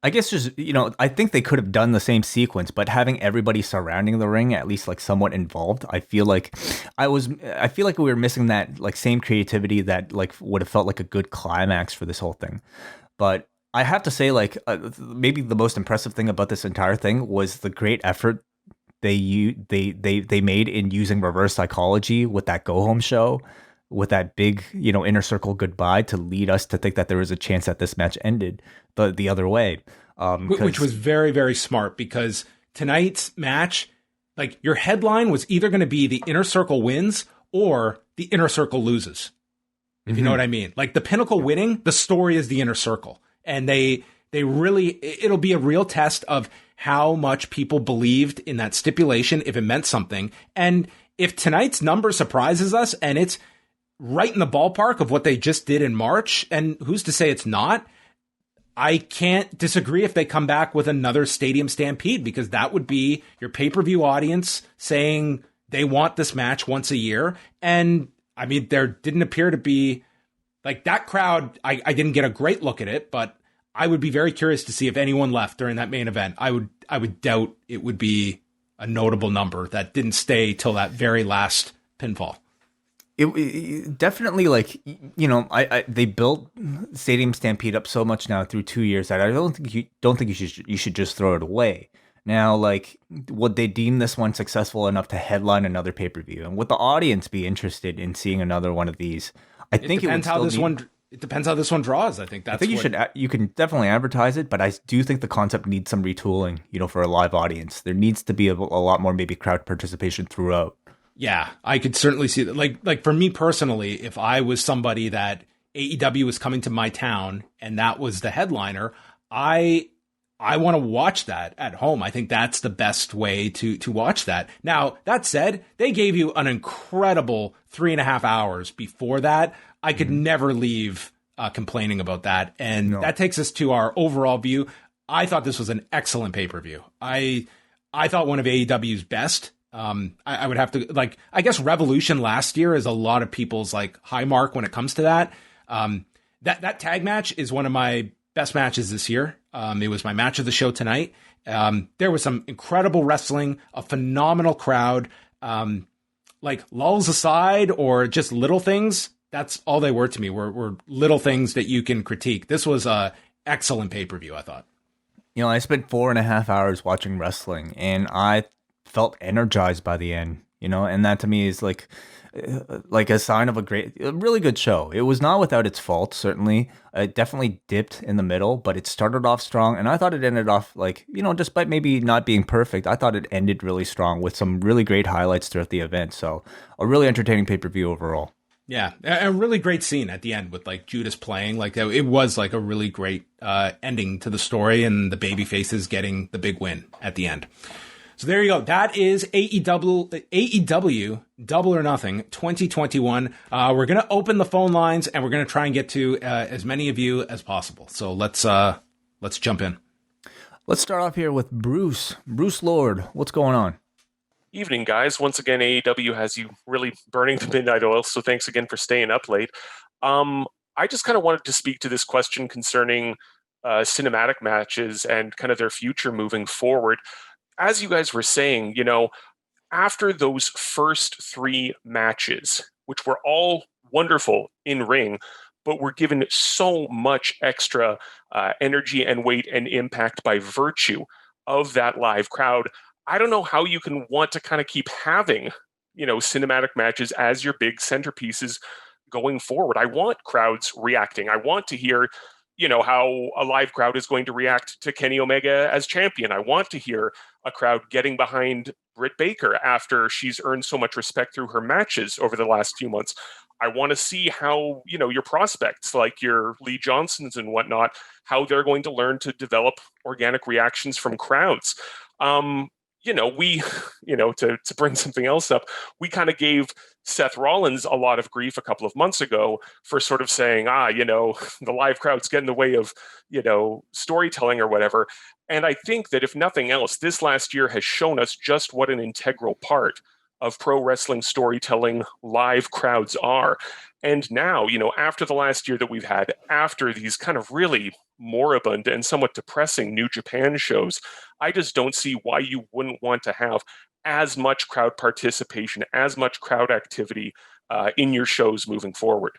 I guess just, I think they could have done the same sequence, but having everybody surrounding the ring at least like somewhat involved, I feel like we were missing that like same creativity that like would have felt like a good climax for this whole thing. But I have to say, like, maybe the most impressive thing about this entire thing was the great effort they made in using reverse psychology with that go home show, with that big, inner circle goodbye to lead us to think that there was a chance that this match ended the other way. Which was very, very smart, because tonight's match, like, your headline was either going to be the inner circle wins or the inner circle loses. If you know what I mean. Like, the Pinnacle winning, the story is the inner circle. And they really, it'll be a real test of how much people believed in that stipulation, if it meant something. And if tonight's number surprises us and it's right in the ballpark of what they just did in March, and who's to say it's not, I can't disagree if they come back with another Stadium Stampede, because that would be your pay-per-view audience saying they want this match once a year. And I mean, there didn't appear to be like that crowd. I didn't get a great look at it, but I would be very curious to see if anyone left during that main event. I would doubt it would be a notable number that didn't stay till that very last pinfall. It definitely, like, they built Stadium Stampede up so much now through 2 years that I don't think you should just throw it away. Now, like, would they deem this one successful enough to headline another pay-per-view, and would the audience be interested in seeing another one of these? I think it depends how this one draws. I think you can definitely advertise it, but I do think the concept needs some retooling. For a live audience, there needs to be a lot more maybe crowd participation throughout. Yeah, I could certainly see that. Like for me personally, if I was somebody that AEW was coming to my town and that was the headliner, I want to watch that at home. I think that's the best way to watch that. Now, that said, they gave you an incredible 3.5 hours before that. I could never leave complaining about that. And that takes us to our overall view. I thought this was an excellent pay-per-view. I thought one of AEW's best. I would have to, like, I guess Revolution last year is a lot of people's like high mark when it comes to that. That tag match is one of my best matches this year. It was my match of the show tonight. There was some incredible wrestling, a phenomenal crowd. Like, lulls aside or just little things, that's all they were to me, were little things that you can critique. This was a excellent pay-per-view, I thought. I spent 4.5 hours watching wrestling, and I felt energized by the end, and that to me is like a sign of a really good show. It was not without its faults, certainly. It definitely dipped in the middle, but it started off strong, and I thought it ended off like, despite maybe not being perfect, I thought it ended really strong with some really great highlights throughout the event. So a really entertaining pay-per-view overall. Yeah, a really great scene at the end with like Judas playing. Like, it was like a really great ending to the story, and the baby faces getting the big win at the end. So there you go. That is AEW Double or Nothing 2021. We're going to open the phone lines, and we're going to try and get to as many of you as possible. So let's jump in. Let's start off here with Bruce Lord. What's going on? Evening, guys. Once again, AEW has you really burning the midnight oil, so thanks again for staying up late. I just kind of wanted to speak to this question concerning cinematic matches and kind of their future moving forward. As you guys were saying, after those first 3 matches, which were all wonderful in ring, but were given so much extra energy and weight and impact by virtue of that live crowd, I don't know how you can want to kind of keep having, cinematic matches as your big centerpieces going forward. I want crowds reacting. I want to hear, how a live crowd is going to react to Kenny Omega as champion. I want to hear a crowd getting behind Britt Baker after she's earned so much respect through her matches over the last few months. I want to see how, your prospects like your Lee Johnsons and whatnot, how they're going to learn to develop organic reactions from crowds. We, to bring something else up, we kind of gave Seth Rollins a lot of grief a couple of months ago for sort of saying, the live crowd's get in the way of, storytelling or whatever. And I think that if nothing else, this last year has shown us just what an integral part of pro wrestling storytelling live crowds are. And now, after the last year that we've had, after these kind of really moribund and somewhat depressing New Japan shows, I just don't see why you wouldn't want to have as much crowd participation, as much crowd activity in your shows moving forward.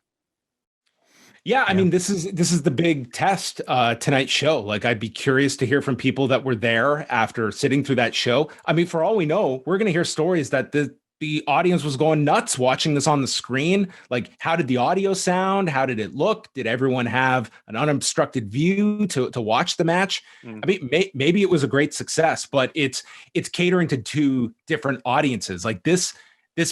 Yeah, I mean, this is the big test, tonight's show. Like, I'd be curious to hear from people that were there after sitting through that show. I mean, for all we know, we're going to hear stories that the audience was going nuts watching this on the screen. Like, how did the audio sound? How did it look? Did everyone have an unobstructed view to watch the match? I mean, maybe it was a great success, but it's catering to two different audiences. Like, this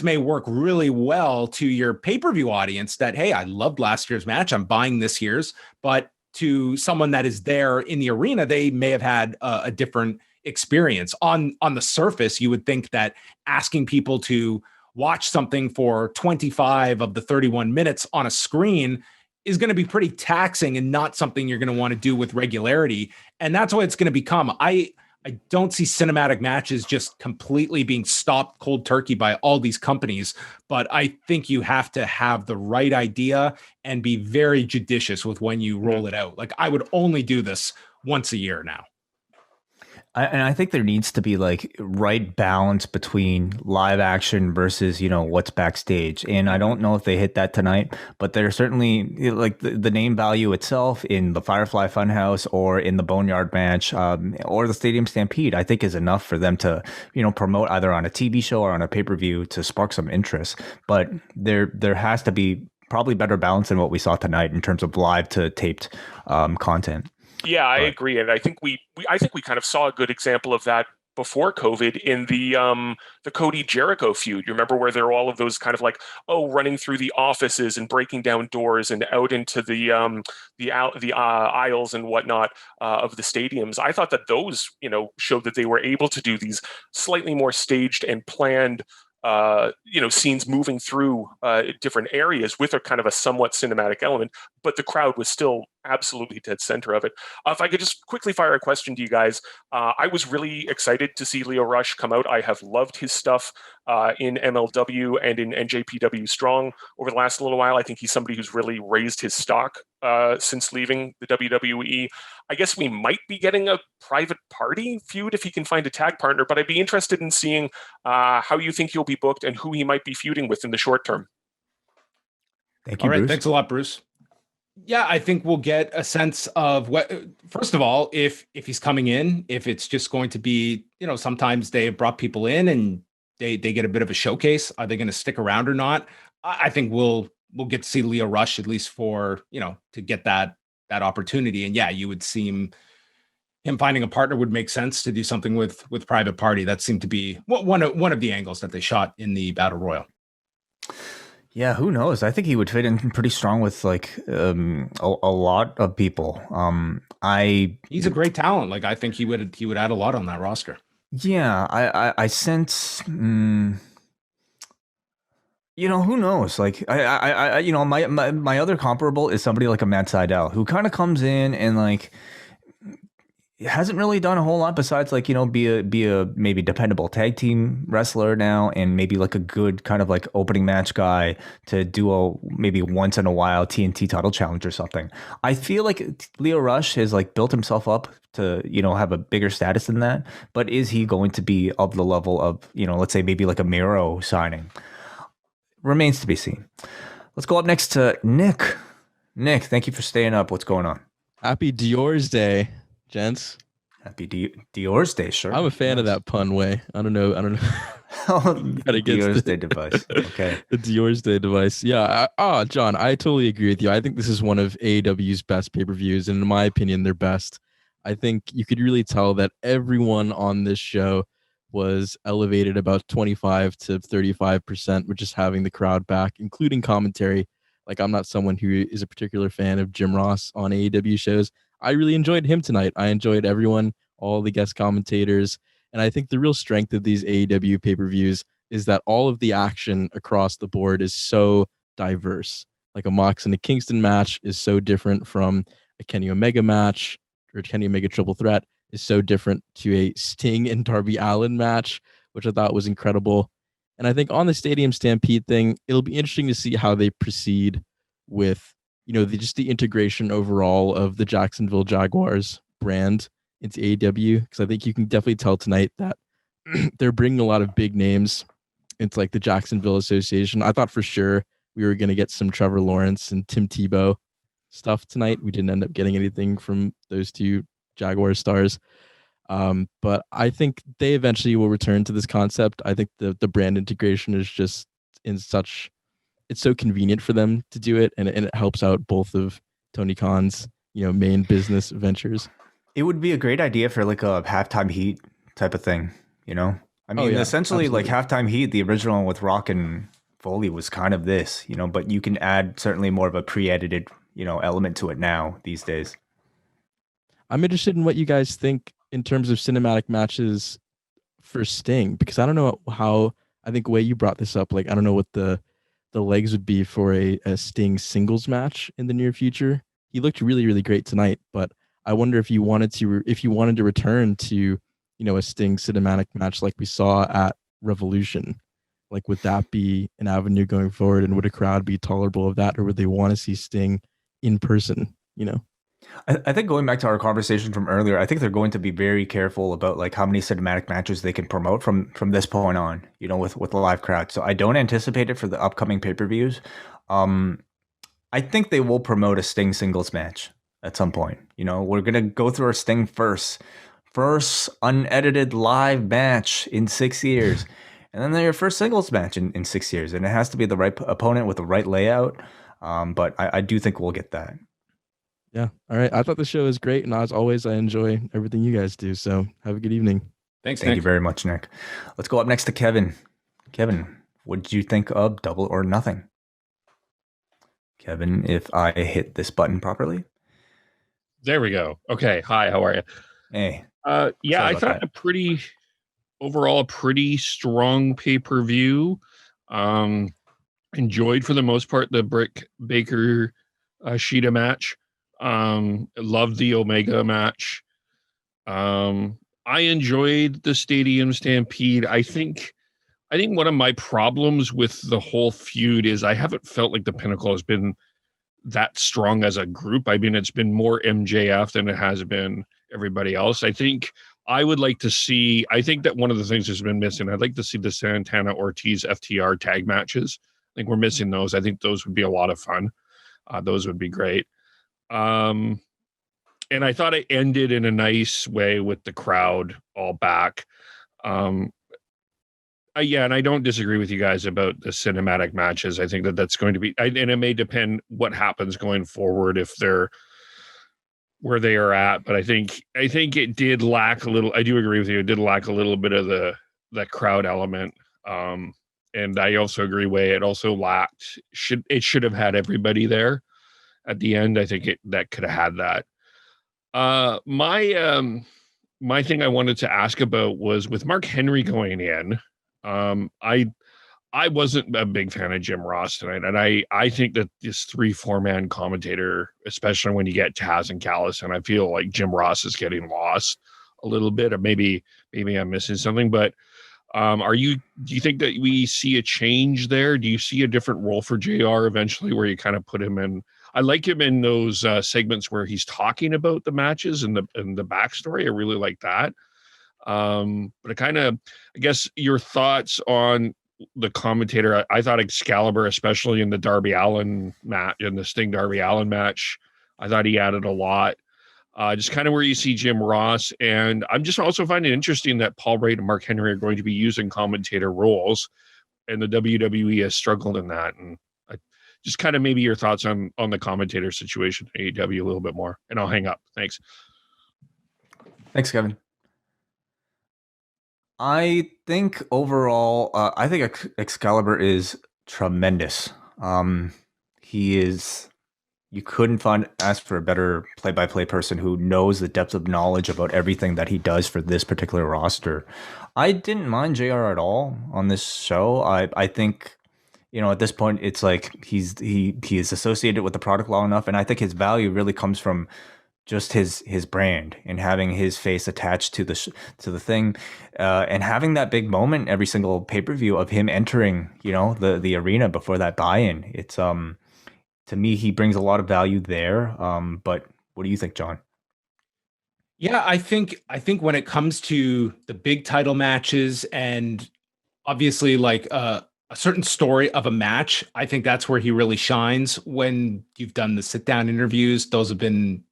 may work really well to your pay-per-view audience that, hey, I loved last year's match, I'm buying this year's, but to someone that is there in the arena, they may have had a different experience. On the surface, you would think that asking people to watch something for 25 of the 31 minutes on a screen is going to be pretty taxing and not something you're going to want to do with regularity. And that's what it's going to become. I don't see cinematic matches just completely being stopped cold turkey by all these companies, but I think you have to have the right idea and be very judicious with when you roll it out. Like, I would only do this once a year now. And I think there needs to be like right balance between live action versus, what's backstage. And I don't know if they hit that tonight, but there's certainly like the name value itself in the Firefly Funhouse or in the Boneyard match or the Stadium Stampede, I think is enough for them to, promote either on a TV show or on a pay-per-view to spark some interest. But there has to be probably better balance than what we saw tonight in terms of live to taped content. Yeah, I agree, and I think we kind of saw a good example of that before COVID in the Cody Jericho feud. You remember where there were all of those kind of like, running through the offices and breaking down doors and out into the aisles and whatnot of the stadiums. I thought that those showed that they were able to do these slightly more staged and planned scenes moving through different areas with a kind of a somewhat cinematic element, but the crowd was still absolutely dead center of it. If I could just quickly fire a question to you guys. I was really excited to see Lio Rush come out. I have loved his stuff in MLW and in NJPW Strong over the last little while. I think he's somebody who's really raised his stock since leaving the WWE. I guess we might be getting a private party feud if he can find a tag partner, but I'd be interested in seeing how you think he'll be booked and who he might be feuding with in the short term. Thank you, All right, Bruce. thanks a lot, Bruce. Yeah, I think we'll get a sense of what, first of all, if he's coming in, if it's just going to be, sometimes they have brought people in and they get a bit of a showcase. Are they going to stick around or not? I think we'll get to see Lio Rush at least for, to get that opportunity. And yeah, you would seem him finding a partner would make sense to do something with Private Party. That seemed to be one of the angles that they shot in the Battle Royal. Yeah, who knows? I think he would fit in pretty strong with like a lot of people. He's a great talent. Like, I think he would add a lot on that roster. Yeah, I sense. Who knows? Like, my other comparable is somebody like a Matt Sydal who kind of comes in and like hasn't really done a whole lot besides like, be a maybe dependable tag team wrestler now and maybe like a good kind of like opening match guy to do a maybe once in a while TNT title challenge or something. I feel like Lio Rush has like built himself up to, have a bigger status than that. But is he going to be of the level of, let's say maybe like a Miro signing? Remains to be seen. Let's go up next to Nick. Nick, thank you for staying up. What's going on? Happy Dior's Day, gents. Happy Dior's Day, sure. I'm a fan of that pun way. I don't know. Dior's Day device. Okay. The Dior's Day device. Yeah. John, I totally agree with you. I think this is one of AEW's best pay-per-views, and in my opinion, their best. I think you could really tell that everyone on this show was elevated about 25 to 35% with just having the crowd back, including commentary. Like, I'm not someone who is a particular fan of Jim Ross on AEW shows. I really enjoyed him tonight. I enjoyed everyone, all the guest commentators. And I think the real strength of these AEW pay-per-views is that all of the action across the board is so diverse. Like a Mox and a Kingston match is so different from a Kenny Omega match, or Kenny Omega triple threat is so different to a Sting and Darby Allin match, which I thought was incredible. And I think on the Stadium Stampede thing, it'll be interesting to see how they proceed with, just the integration overall of the Jacksonville Jaguars brand into AEW. Because I think you can definitely tell tonight that they're bringing a lot of big names into like the Jacksonville Association. I thought for sure we were going to get some Trevor Lawrence and Tim Tebow stuff tonight. We didn't end up getting anything from those two Jaguar stars. But I think they eventually will return to this concept. I think the brand integration is just it's so convenient for them to do it, and it helps out both of Tony Khan's, main business ventures. It would be a great idea for like a halftime heat type of thing, I mean, essentially absolutely. Like halftime heat, the original with Rock and Foley was kind of this, but you can add certainly more of a pre-edited, element to it now these days. I'm interested in what you guys think in terms of cinematic matches for Sting, because I don't know how, I think Wai, you brought this up, like, I don't know what the legs would be for a Sting singles match in the near future. He looked really, really great tonight, but I wonder if you wanted to return to, a Sting cinematic match like we saw at Revolution, like, would that be an avenue going forward, and would a crowd be tolerable of that, or would they want to see Sting in person, I think going back to our conversation from earlier, I think they're going to be very careful about like how many cinematic matches they can promote from this point on, with the live crowd. So I don't anticipate it for the upcoming pay-per-views. I think they will promote a Sting singles match at some point. We're going to go through our Sting first unedited live match in 6 years. And then their first singles match in 6 years. And it has to be the right opponent with the right layout. But I do think we'll get that. Yeah. All right. I thought the show was great. And as always, I enjoy everything you guys do. So have a good evening. Thank you very much, Nick. Let's go up next to Kevin. Kevin, what did you think of Double or Nothing? Kevin, if I hit this button properly. There we go. Okay. Hi, how are you? Hey. Yeah, I thought overall a pretty strong pay-per-view. Enjoyed for the most part the Britt Baker Shida match. Loved the Omega match. I enjoyed the Stadium Stampede. I think one of my problems with the whole feud is I haven't felt like the Pinnacle has been that strong as a group. I mean, it's been more MJF than it has been everybody else. I think that one of the things that's been missing, I'd like to see the Santana Ortiz FTR tag matches. I think we're missing those. I think those would be a lot of fun. Those would be great. And I thought it ended in a nice way with the crowd all back. And I don't disagree with you guys about the cinematic matches. I think that that's going to be, and it may depend what happens going forward if they're where they are at. But I think it did lack a little. I do agree with you. It did lack a little bit of the crowd element. And I also agree, Wai, it also lacked. It should have had everybody there at the end. I think that could have had that. My thing I wanted to ask about was with Mark Henry going in. I wasn't a big fan of Jim Ross tonight, and I think that this 3-4-man commentator, especially when you get Taz and Callis, and I feel like Jim Ross is getting lost a little bit, or maybe I'm missing something. But do you think that we see a change there? Do you see a different role for JR eventually, where you kind of put him in? I like him in those segments where he's talking about the matches and the backstory. I really like that. But I guess your thoughts on the commentator. I thought Excalibur, especially in the Darby Allin match, in the Sting Darby Allin match, I thought he added a lot. Just kind of where you see Jim Ross. And I'm just also finding it interesting that Paul Wright and Mark Henry are going to be using commentator roles, and the WWE has struggled in that. And just kind of maybe your thoughts on the commentator situation at AEW a little bit more, and I'll hang up. Thanks. Thanks, Kevin. I think overall, I think Excalibur is tremendous. He is. You couldn't ask for a better play-by-play person who knows the depth of knowledge about everything that he does for this particular roster. I didn't mind JR at all on this show. I think, at this point, it's like he is associated with the product long enough, and I think his value really comes from just his brand and having his face attached to the thing, and having that big moment every single pay-per-view of him entering, the arena before that buy-in. It's to me, he brings a lot of value there. But what do you think, John? Yeah, I think when it comes to the big title matches and obviously like a certain story of a match, I think that's where he really shines. When you've done the sit down interviews, those have been,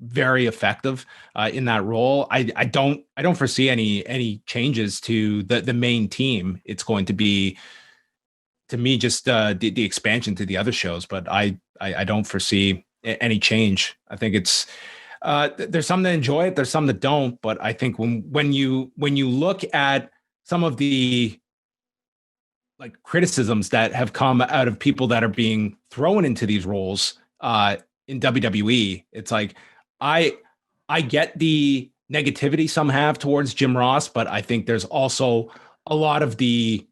very effective in that role. I don't foresee any changes to the main team. It's going to be, to me, just the expansion to the other shows, but I don't foresee any change. I think it's there's some that enjoy it, there's some that don't, but I think when you look at some of the like criticisms that have come out of people that are being thrown into these roles in WWE, it's like I I get the negativity some have towards Jim Ross, but I think there's also a lot of the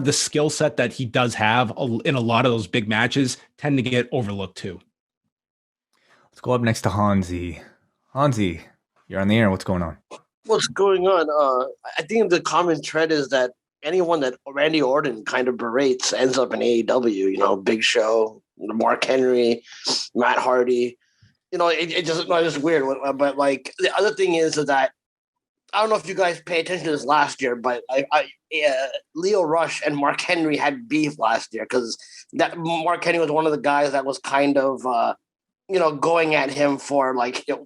skill set that he does have in a lot of those big matches tend to get overlooked too. Let's go up next to Hansi. Hansi, you're on the air. What's going on? What's going on? I think the common thread is that anyone that Randy Orton kind of berates ends up in AEW. Big Show, Mark Henry, Matt Hardy. It's weird. But like the other thing is that I don't know if you guys pay attention to this last year, but Leo Rush and Mark Henry had beef last year because that Mark Henry was one of the guys that was kind of going at him for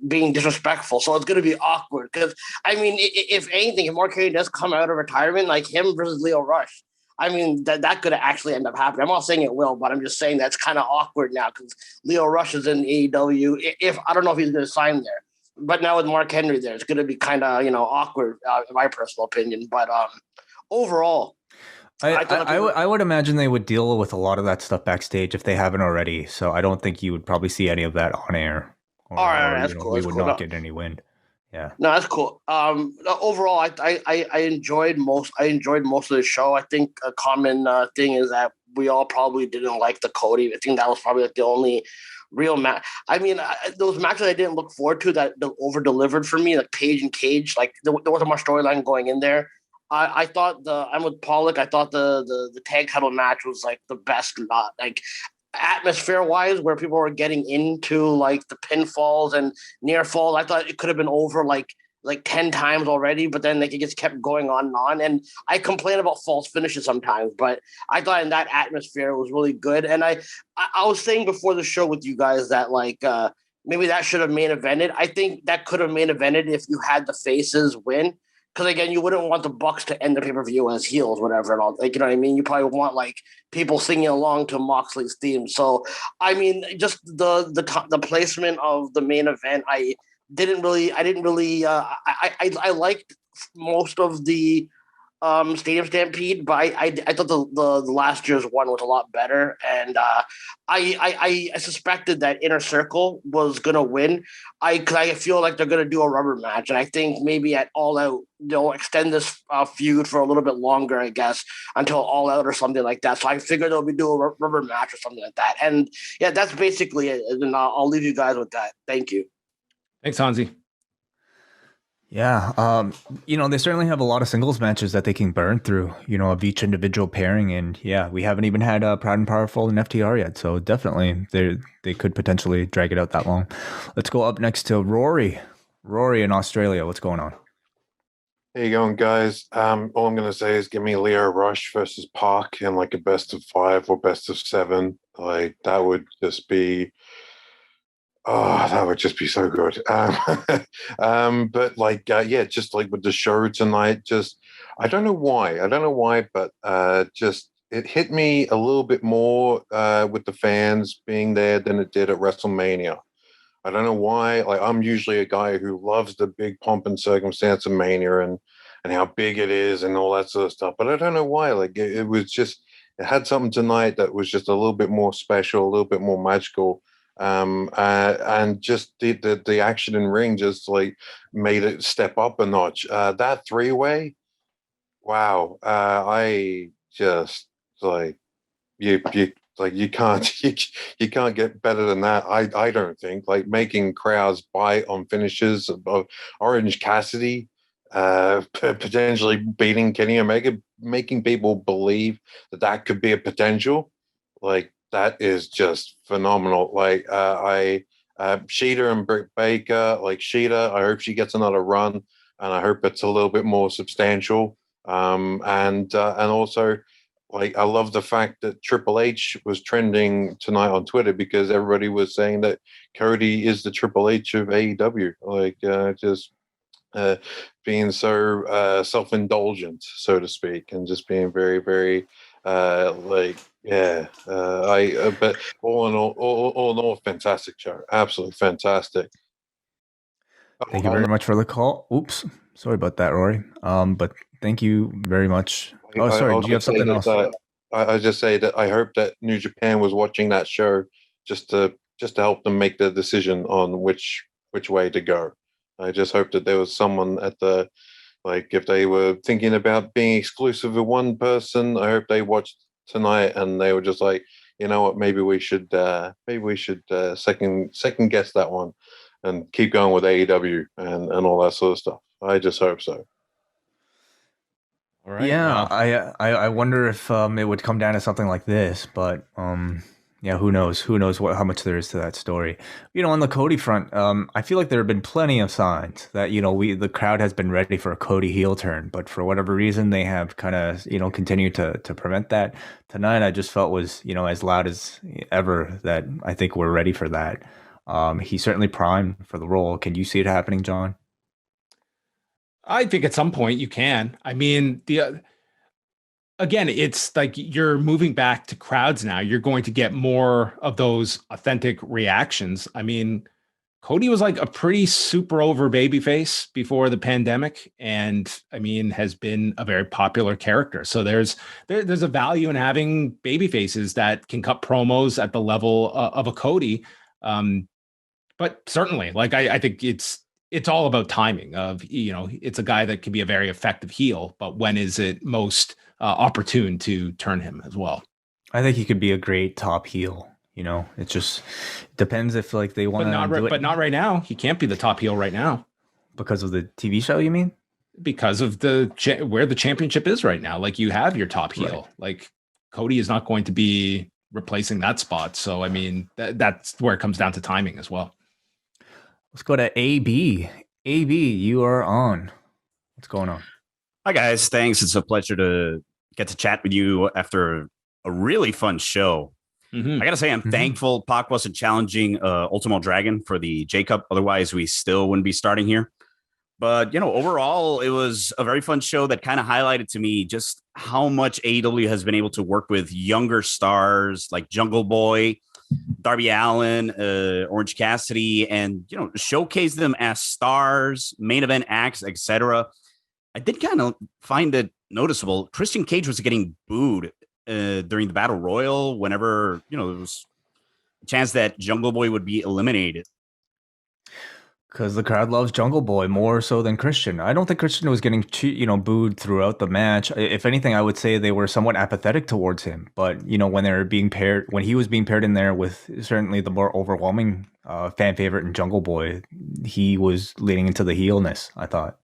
being disrespectful. So it's going to be awkward because if anything, if Mark Henry does come out of retirement, like him versus Leo Rush, that could actually end up happening. I'm not saying it will, but I'm just saying that's kind of awkward now because Leo Rush is in AEW. If I don't know if he's going to sign there. But now with Mark Henry there, it's going to be kind of, awkward, in my personal opinion. But overall, I would imagine they would deal with a lot of that stuff backstage if they haven't already. So I don't think you would probably see any of that on air. All right, that's cool. We would not get any wind. Yeah. No, that's cool. Overall, I enjoyed most of the show. I think a common thing is that we all probably didn't like the Cody. I think that was probably the only real match. Those matches I didn't look forward to that over delivered for me, like Page and Cage. Like there wasn't much storyline going in there. I thought I'm with Pollock. I thought the tag title match was like the best, not like atmosphere wise, where people were getting into like the pinfalls and near falls. I thought it could have been over like 10 times already, but then it just kept going on and on. And I complain about false finishes sometimes, but I thought in that atmosphere it was really good. And I was saying before the show with you guys that maybe that should have main evented. I think that could have main evented if you had the faces win. Because again, you wouldn't want the Bucks to end the pay-per-view as heels, whatever, and all. You know what I mean? You probably want people singing along to Moxley's theme. So, just the placement of the main event, I liked most of the Stadium Stampede, but I thought the last year's one was a lot better, and I suspected that Inner Circle was gonna win. I feel like they're gonna do a rubber match, and I think maybe at All Out they'll extend this feud for a little bit longer, I guess, until All Out or something like that. So I figured they'll be doing a rubber match or something like that. And yeah, that's basically it. And I'll leave you guys with that. Thank you. Thanks, Hansi. Yeah, they certainly have a lot of singles matches that they can burn through, of each individual pairing. And yeah, we haven't even had Proud and Powerful and FTR yet. So definitely they could potentially drag it out that long. Let's go up next to Rory. Rory in Australia. What's going on? How you going, guys? All I'm going to say is give me Leo Rush versus Park in like a best of 5 or best of 7. Like that would just be... Oh, that would just be so good. But just like with the show tonight, I don't know why, but just it hit me a little bit more with the fans being there than it did at WrestleMania. I don't know why. Like I'm usually a guy who loves the big pomp and circumstance of Mania and how big it is and all that sort of stuff. But I don't know why. Like it was just, it had something tonight that was just a little bit more special, a little bit more magical. And just the action in ring just like made it step up a notch. That 3-way, wow! I just like you like you can't you can't get better than that. I don't think, like, making crowds buy on finishes of Orange Cassidy, potentially beating Kenny Omega, making people believe that could be a potential, like that is just phenomenal. Like Shida and Britt Baker, like Shida, I hope she gets another run, and I hope it's a little bit more substantial. And also, like, I love the fact that Triple H was trending tonight on Twitter because everybody was saying that Cody is the Triple H of AEW. Like, just being so self-indulgent, so to speak, and just being very, very like, yeah. But all in all, fantastic show. Absolutely fantastic. Thank you very much for the call. Oops, sorry about that, Rory. But thank you very much. Oh, sorry. Do you have something else? I just say that I hope that New Japan was watching that show just to help them make the decision on which way to go. I just hope that there was someone at the, like, if they were thinking about being exclusive with one person, I hope they watched tonight and they were just like, you know what, maybe we should second guess that one and keep going with AEW and all that sort of stuff. I just hope so. All right. Yeah, wow. I wonder if it would come down to something like this, but yeah, who knows? Who knows how much there is to that story? You know, on the Cody front, I feel like there have been plenty of signs that, you know, the crowd has been ready for a Cody heel turn, but for whatever reason, they have kind of, you know, continued to prevent that. Tonight, I just felt was, you know, as loud as ever that I think we're ready for that. He's certainly primed for the role. Can you see it happening, John? I think at some point you can. I mean, again, it's like you're moving back to crowds now. You're going to get more of those authentic reactions. I mean, Cody was like a pretty super over babyface before the pandemic, and I mean, has been a very popular character. So there's a value in having babyfaces that can cut promos at the level of a Cody. But certainly, like I think it's all about timing of, you know, it's a guy that can be a very effective heel, but when is it most opportune to turn him as well? I think he could be a great top heel. You know, it just depends if like they want to do it. But not right now. He can't be the top heel right now. Because of the TV show, you mean? Because of where the championship is right now. Like, you have your top heel. Right. Like, Cody is not going to be replacing that spot. So, I mean, that's where it comes down to timing as well. Let's go to AB. AB, you are on. What's going on? Hi, guys. Thanks. It's a pleasure to get to chat with you after a really fun show. Mm-hmm. I got to say, I'm thankful Pac wasn't challenging Ultimo Dragon for the J Cup. Otherwise, we still wouldn't be starting here. But, you know, overall, it was a very fun show that kind of highlighted to me just how much AEW has been able to work with younger stars like Jungle Boy, Darby Allin, Orange Cassidy, and, you know, showcase them as stars, main event acts, etc. I did kind of find it noticeable. Christian Cage was getting booed during the Battle Royal whenever, you know, there was a chance that Jungle Boy would be eliminated. Because the crowd loves Jungle Boy more so than Christian. I don't think Christian was getting, you know, booed throughout the match. If anything, I would say they were somewhat apathetic towards him. But, you know, when they were being paired, when he was being paired in there with certainly the more overwhelming fan favorite in Jungle Boy, he was leaning into the heelness, I thought.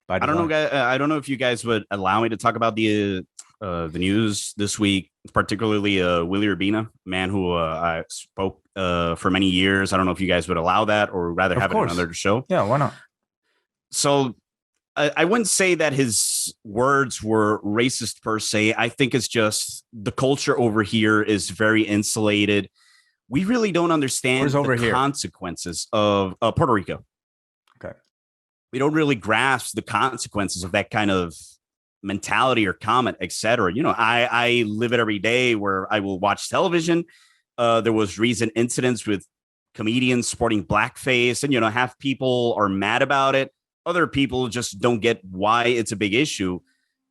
I don't know, guys. I don't know if you guys would allow me to talk about the news this week, particularly Willie Urbina, man who I spoke for many years. I don't know if you guys would allow that or rather have it on another show. Yeah, why not? So I wouldn't say that his words were racist per se. I think it's just the culture over here is very insulated. We really don't understand the consequences of Puerto Rico. Okay. We don't really grasp the consequences of that kind of mentality or comment, etc. You know, I live it every day where I will watch television. There was recent incidents with comedians sporting blackface, and, you know, half people are mad about it. Other people just don't get why it's a big issue.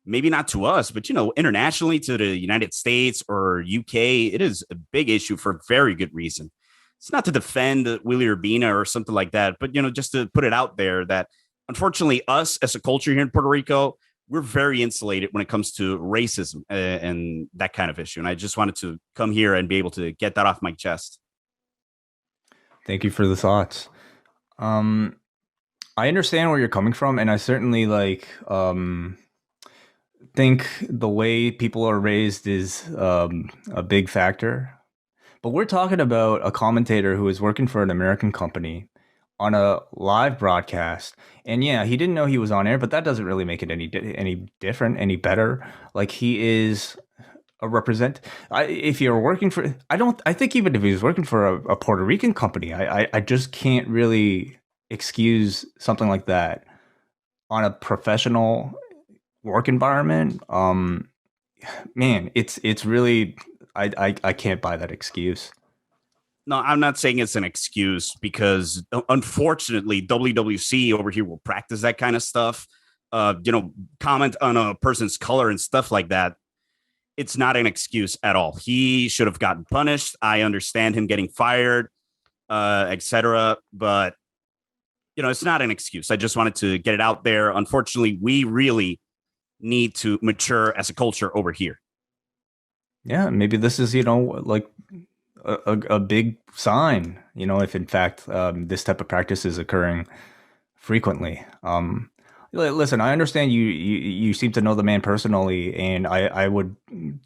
Maybe not to us, but, you know, internationally to the United States or UK, it is a big issue for very good reason. It's not to defend Willie Urbina or something like that, but, you know, just to put it out there that unfortunately us as a culture here in Puerto Rico, we're very insulated when it comes to racism and that kind of issue. And I just wanted to come here and be able to get that off my chest. Thank you for the thoughts. I understand where you're coming from, and I certainly think the way people are raised is a big factor. But we're talking about a commentator who is working for an American company on a live broadcast, and yeah, he didn't know he was on air, but that doesn't really make it any different, any better. Like, he is a if you're working for, I think even if he was working for a Puerto Rican company, I just can't really excuse something like that on a professional work environment. Man, it's really, I can't buy that excuse. No, I'm not saying it's an excuse, because unfortunately WWC over here will practice that kind of stuff. Comment on a person's color and stuff like that. It's not an excuse at all. He should have gotten punished. I understand him getting fired, etc. But it's not an excuse. I just wanted to get it out there. Unfortunately, we really need to mature as a culture over here. Yeah, maybe this is, like a big sign, if in fact this type of practice is occurring frequently. Listen, I understand you seem to know the man personally, and I would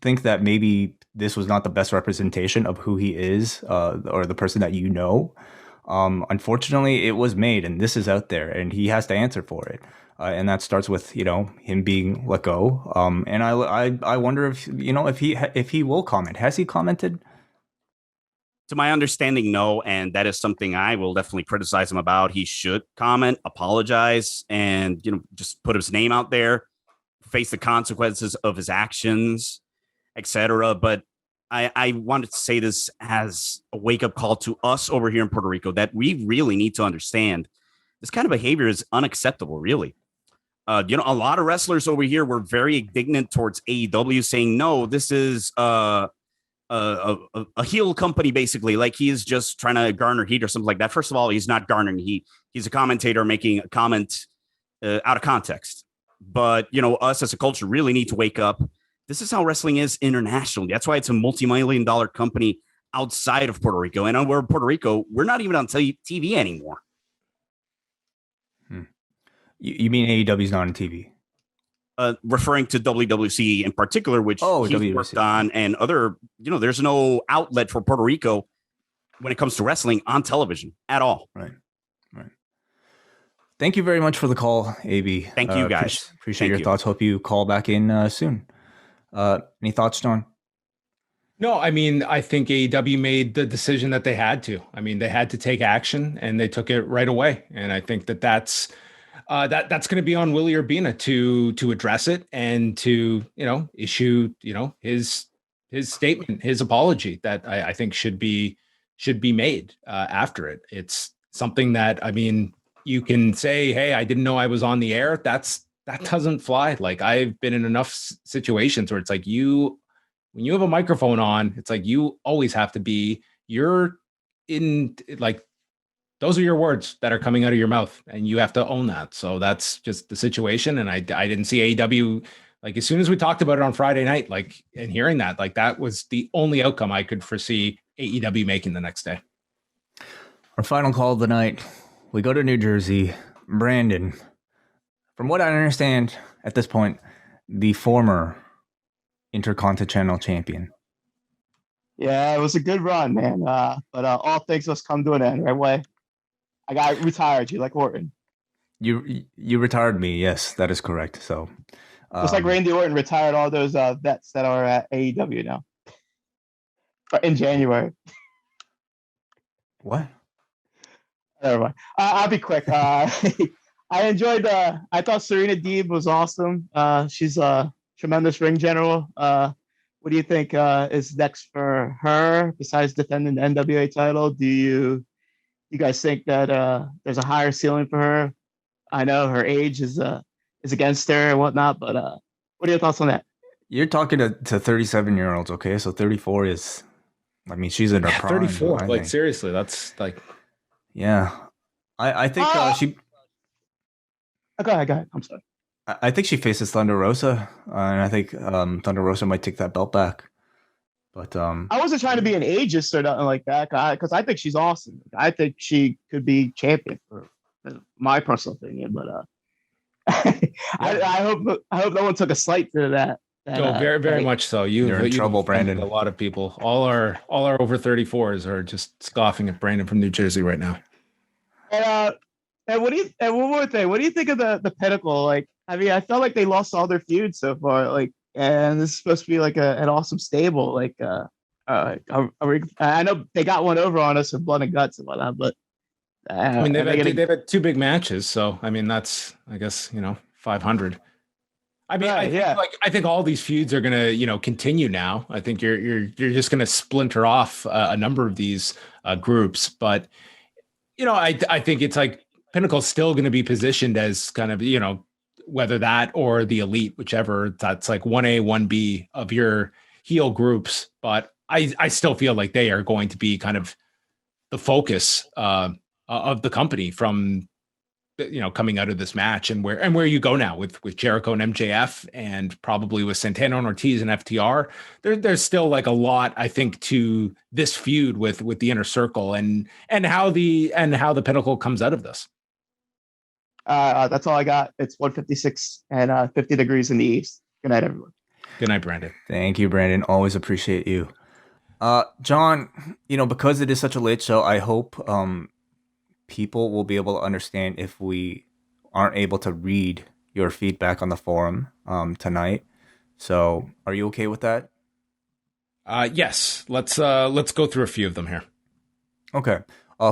think that maybe this was not the best representation of who he is, or the person that you know. Unfortunately, it was made, and this is out there, and he has to answer for it. And that starts with him being let go. And I wonder if he will comment. Has he commented? To my understanding, no, and that is something I will definitely criticize him about. He should comment, apologize, and just put his name out there, face the consequences of his actions, etc. But I wanted to say this as a wake-up call to us over here in Puerto Rico, that we really need to understand this kind of behavior is unacceptable, really. A lot of wrestlers over here were very indignant towards AEW, saying, no, this is a heel company, basically, like he is just trying to garner heat or something like that. First of all, he's not garnering heat. He's a commentator making a comment out of context. But, us as a culture really need to wake up. This is how wrestling is internationally. That's why it's a multi-million-dollar company outside of Puerto Rico. And we're in Puerto Rico, we're not even on TV anymore. You mean AEW's not on TV? Referring to WWC in particular, which he's worked on, and other, there's no outlet for Puerto Rico when it comes to wrestling on television at all. Right. Thank you very much for the call, AB. Thank you, guys. Appreciate your thoughts. Hope you call back in soon. Any thoughts, John? No, I mean, I think AEW made the decision that they had to. I mean, they had to take action, and they took it right away. And I think that's going to be on Willie Urbina to address it and to issue his statement, his apology that I think should be made after it. It's something that, I mean, you can say, hey, I didn't know I was on the air. That doesn't fly. Like, I've been in enough situations where it's like when you have a microphone on, it's like you always have to be, you're in, like, those are your words that are coming out of your mouth, and you have to own that. So that's just the situation. And I didn't see AEW, like, as soon as we talked about it on Friday night, like, and hearing that, like, that was the only outcome I could foresee AEW making the next day. Our final call of the night, we go to New Jersey. Brandon, from what I understand at this point, the former Intercontinental Champion. Yeah, it was a good run, man. But all things must come to an end, right, Way? I got retired you like Orton. You retired me, yes, that is correct. So just like Randy Orton retired all those vets that are at AEW now. In January. What? Never mind. I'll be quick. I enjoyed I thought Serena Deeb was awesome. She's a tremendous ring general. What do you think is next for her besides defending the NWA title? Do you guys think that there's a higher ceiling for her? I know her age is against her and whatnot, but what are your thoughts on that? You're talking to 37-year-olds, okay? So 34 is, I mean, she's in her prime. 34, like, seriously, that's like... Yeah. I think she... Go ahead. I'm sorry. I think she faces Thunder Rosa, and I think Thunder Rosa might take that belt back. But I wasn't trying to be an ageist or nothing like that, because I think she's awesome. I think she could be champion, for my personal opinion. But I hope no one took a slight to that. No, very much so. You're in trouble, Brandon. A lot of people, all our over 34s are just scoffing at Brandon from New Jersey right now. And one more thing, what do you think of the Pinnacle? Like, I mean, I felt like they lost all their feuds so far. Like, and this is supposed to be like an awesome stable. Like, I know they got one over on us with Blood and Guts and whatnot, but I mean, they've had 2 big matches, so I mean, that's, I guess, 500. I mean, I think all these feuds are gonna, continue now. I think you're just gonna splinter off a number of these groups, but I think it's like Pinnacle's still going to be positioned as kind of, whether that or the Elite, whichever, that's like 1A, 1B of your heel groups. But I still feel like they are going to be kind of the focus of the company from, coming out of this match, and where you go now with Jericho and MJF, and probably with Santana and Ortiz and FTR. There's still like a lot, I think, to this feud with the Inner Circle and how the Pinnacle comes out of this. That's all I got. It's 156 and 50 degrees in the east. Good night, everyone. Good night, Brandon. Thank you, Brandon. Always appreciate you. John, because it is such a late show, I hope people will be able to understand if we aren't able to read your feedback on the forum tonight. So are you okay with that? Yes. Let's go through a few of them here. Okay.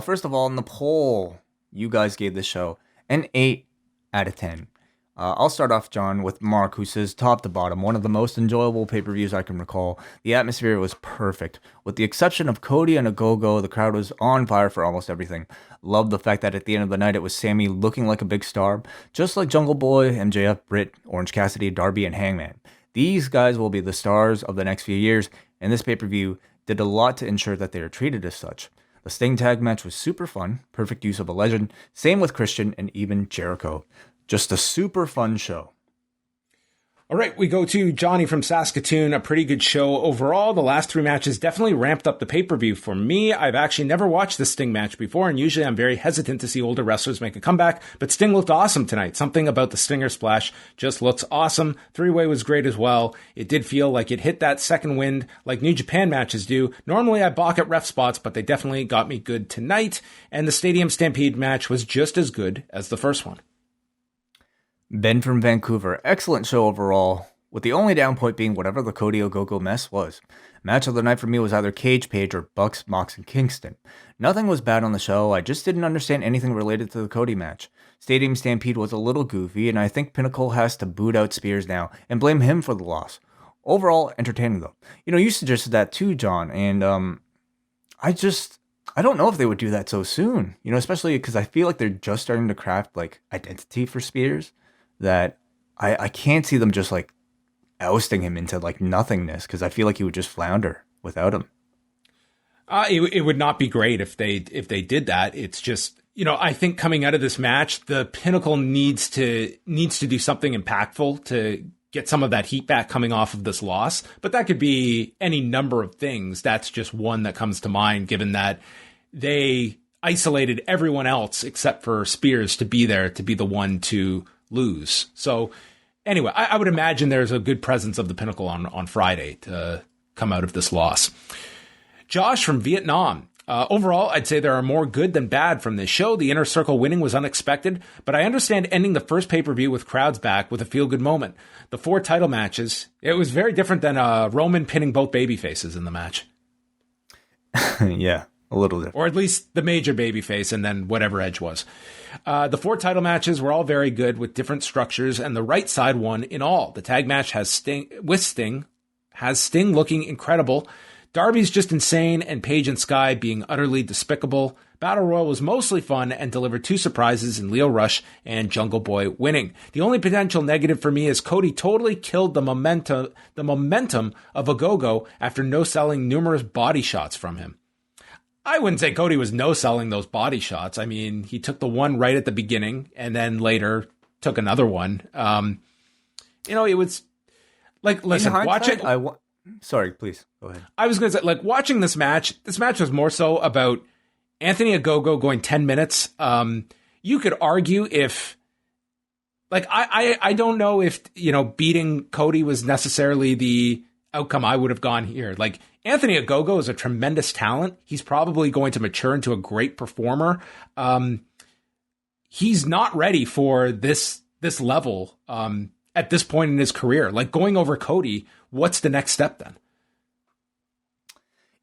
First of all, in the poll, you guys gave the show an 8 out of 10. I'll start off, John, with Mark, who says, top to bottom, one of the most enjoyable pay-per-views I can recall. The atmosphere was perfect. With the exception of Cody and Agogo, the crowd was on fire for almost everything. Loved the fact that at the end of the night, it was Sammy looking like a big star, just like Jungle Boy, MJF, Britt, Orange Cassidy, Darby, and Hangman. These guys will be the stars of the next few years, and this pay-per-view did a lot to ensure that they are treated as such. The Sting tag match was super fun, perfect use of a legend, same with Christian and even Jericho. Just a super fun show. All right, we go to Johnny from Saskatoon. A pretty good show overall. The last 3 matches definitely ramped up the pay-per-view for me. I've actually never watched the Sting match before, and usually I'm very hesitant to see older wrestlers make a comeback, but Sting looked awesome tonight. Something about the Stinger Splash just looks awesome. 3-way was great as well. It did feel like it hit that second wind like New Japan matches do. Normally I balk at ref spots, but they definitely got me good tonight, and the Stadium Stampede match was just as good as the first one. Ben from Vancouver, excellent show overall, with the only down point being whatever the Cody Ogogo mess was. Match of the night for me was either Cage Page or Bucks, Mox, and Kingston. Nothing was bad on the show, I just didn't understand anything related to the Cody match. Stadium Stampede was a little goofy, and I think Pinnacle has to boot out Spears now and blame him for the loss. Overall, entertaining though. You suggested that too, John, and I don't know if they would do that so soon, especially because I feel like they're just starting to craft like identity for Spears. That I can't see them just like ousting him into like nothingness, because I feel like he would just flounder without him. It would not be great if they did that. It's just, I think coming out of this match, the Pinnacle needs to do something impactful to get some of that heat back coming off of this loss. But that could be any number of things. That's just one that comes to mind, given that they isolated everyone else except for Spears to be there, to be the one to lose. So anyway, I would imagine there's a good presence of the Pinnacle on Friday to come out of this loss. Josh from Vietnam. Overall, I'd say there are more good than bad from this show. The Inner Circle winning was unexpected, but I understand ending the first pay-per-view with crowds back with a feel-good moment. The 4 title matches, it was very different than Roman pinning both babyfaces in the match. Yeah. A little different. Or at least the major babyface and then whatever Edge was. The 4 title matches were all very good with different structures, and the right side won in all. The tag match has Sting looking incredible. Darby's just insane, and Paige and Sky being utterly despicable. Battle Royal was mostly fun and delivered 2 surprises in Lio Rush and Jungle Boy winning. The only potential negative for me is Cody totally killed the momentum of Agogo after no-selling numerous body shots from him. I wouldn't say Cody was no-selling those body shots. I mean, he took the one right at the beginning, and then later took another one. It was like, listen, watching. Sorry, please go ahead. I was going to say, like, watching this match was more so about Anthony Agogo going 10 minutes. You could argue if, like, I don't know if, beating Cody was necessarily the outcome I would have gone here. Like, Anthony Agogo is a tremendous talent. He's probably going to mature into a great performer. He's not ready for this level at this point in his career. Like, going over Cody, what's the next step then?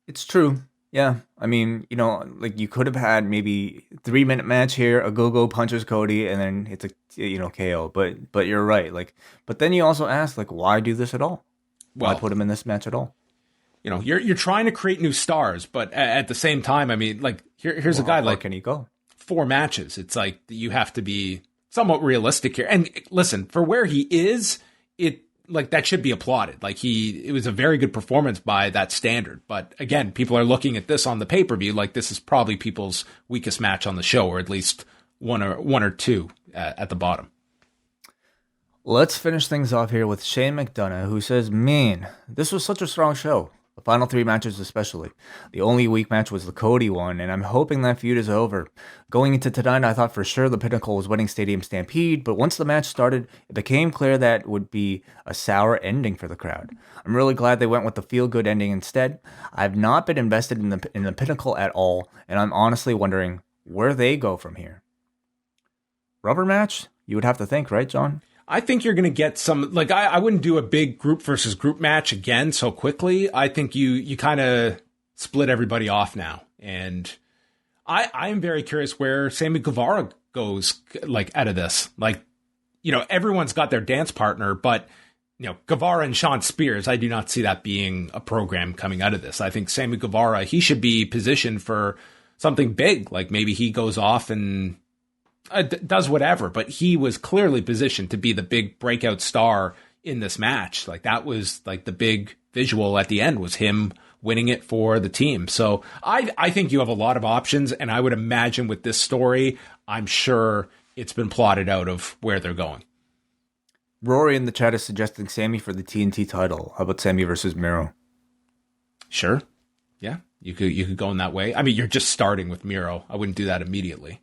It's true. Yeah. I mean, like, you could have had maybe 3-minute match here. Agogo punches Cody and then it's a, KO. But you're right. Like, but then you also ask, like, why do this at all? Why put him in this match at all? You're trying to create new stars, but at the same time, I mean, like, here's a guy like, can he go? 4 matches. It's like, you have to be somewhat realistic here. And listen, for where he is, that should be applauded. Like, it was a very good performance by that standard. But again, people are looking at this on the pay-per-view like this is probably people's weakest match on the show, or at least one or two at the bottom. Let's finish things off here with Shane McDonough, who says, man, this was such a strong show. The final 3 matches especially. The only weak match was the Cody one, and I'm hoping that feud is over. Going into tonight, I thought for sure the Pinnacle was winning Stadium Stampede, but once the match started, it became clear that would be a sour ending for the crowd. I'm really glad they went with the feel-good ending instead. I've not been invested in the Pinnacle at all, and I'm honestly wondering where they go from here. Rubber match? You would have to think, right, John? I think you're going to get some, like, I wouldn't do a big group versus group match again so quickly. I think you kind of split everybody off now. And I am very curious where Sammy Guevara goes, like, out of this. Like, everyone's got their dance partner, but, Guevara and Sean Spears, I do not see that being a program coming out of this. I think Sammy Guevara, he should be positioned for something big. Like, maybe he goes off and does whatever, but he was clearly positioned to be the big breakout star in this match. Like, that was like the big visual at the end was him winning it for the team. So I think you have a lot of options, and I would imagine with this story, I'm sure it's been plotted out of where they're going. Rory in the chat is suggesting Sammy for the TNT title. How about Sammy versus Miro? Sure. Yeah, you could go in that way. I mean, you're just starting with Miro. I wouldn't do that immediately.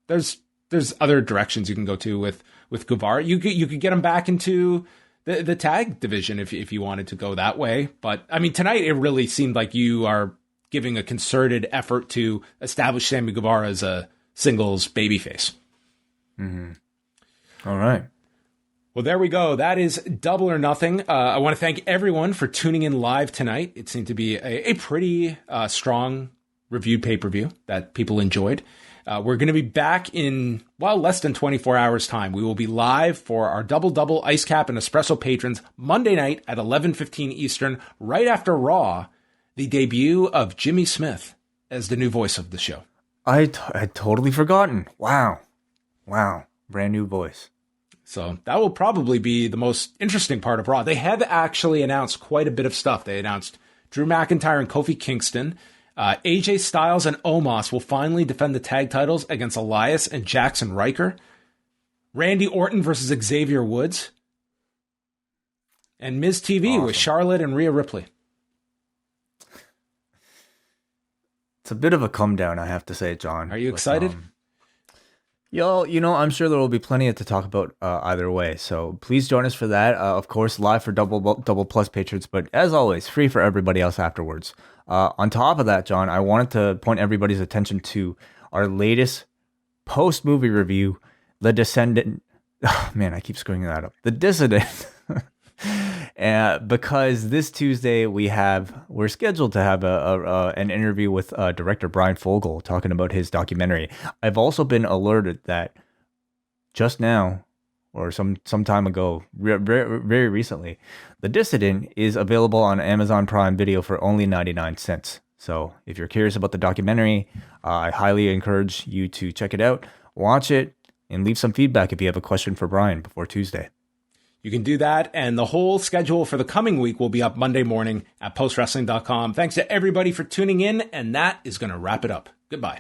There's other directions you can go to with Guevara. You could get him back into the tag division if you wanted to go that way. But I mean, tonight it really seemed like you are giving a concerted effort to establish Sammy Guevara as a singles babyface. Mm-hmm. All right. Well, there we go. That is Double or Nothing. I want to thank everyone for tuning in live tonight. It seemed to be a pretty strong reviewed pay-per-view that people enjoyed. We're going to be back in, less than 24 hours time. We will be live for our Double Ice Cap and Espresso patrons Monday night at 11:15 Eastern, right after Raw, the debut of Jimmy Smith as the new voice of the show. I had totally forgotten. Wow. Brand new voice. So that will probably be the most interesting part of Raw. They have actually announced quite a bit of stuff. They announced Drew McIntyre and Kofi Kingston. AJ Styles and Omos will finally defend the tag titles against Elias and Jackson Riker. Randy Orton versus Xavier Woods. And Miz TV with Charlotte and Rhea Ripley. It's a bit of a come down, I have to say, John. Are you excited? I'm sure there will be plenty to talk about either way. So please join us for that. Of course, live for Double Plus patrons, but as always, free for everybody else afterwards. On top of that, John, I wanted to point everybody's attention to our latest post-movie review, The Descendant. Oh, man, I keep screwing that up. The Dissident. Because this Tuesday we're scheduled to have an interview with director Brian Fogel talking about his documentary. I've also been alerted that just now, or some time ago, very recently, The Dissident is available on Amazon Prime Video for only 99 cents. So if you're curious about the documentary, I highly encourage you to check it out, watch it, and leave some feedback if you have a question for Brian before Tuesday. You can do that, and the whole schedule for the coming week will be up Monday morning at postwrestling.com. Thanks to everybody for tuning in, and that is going to wrap it up. Goodbye.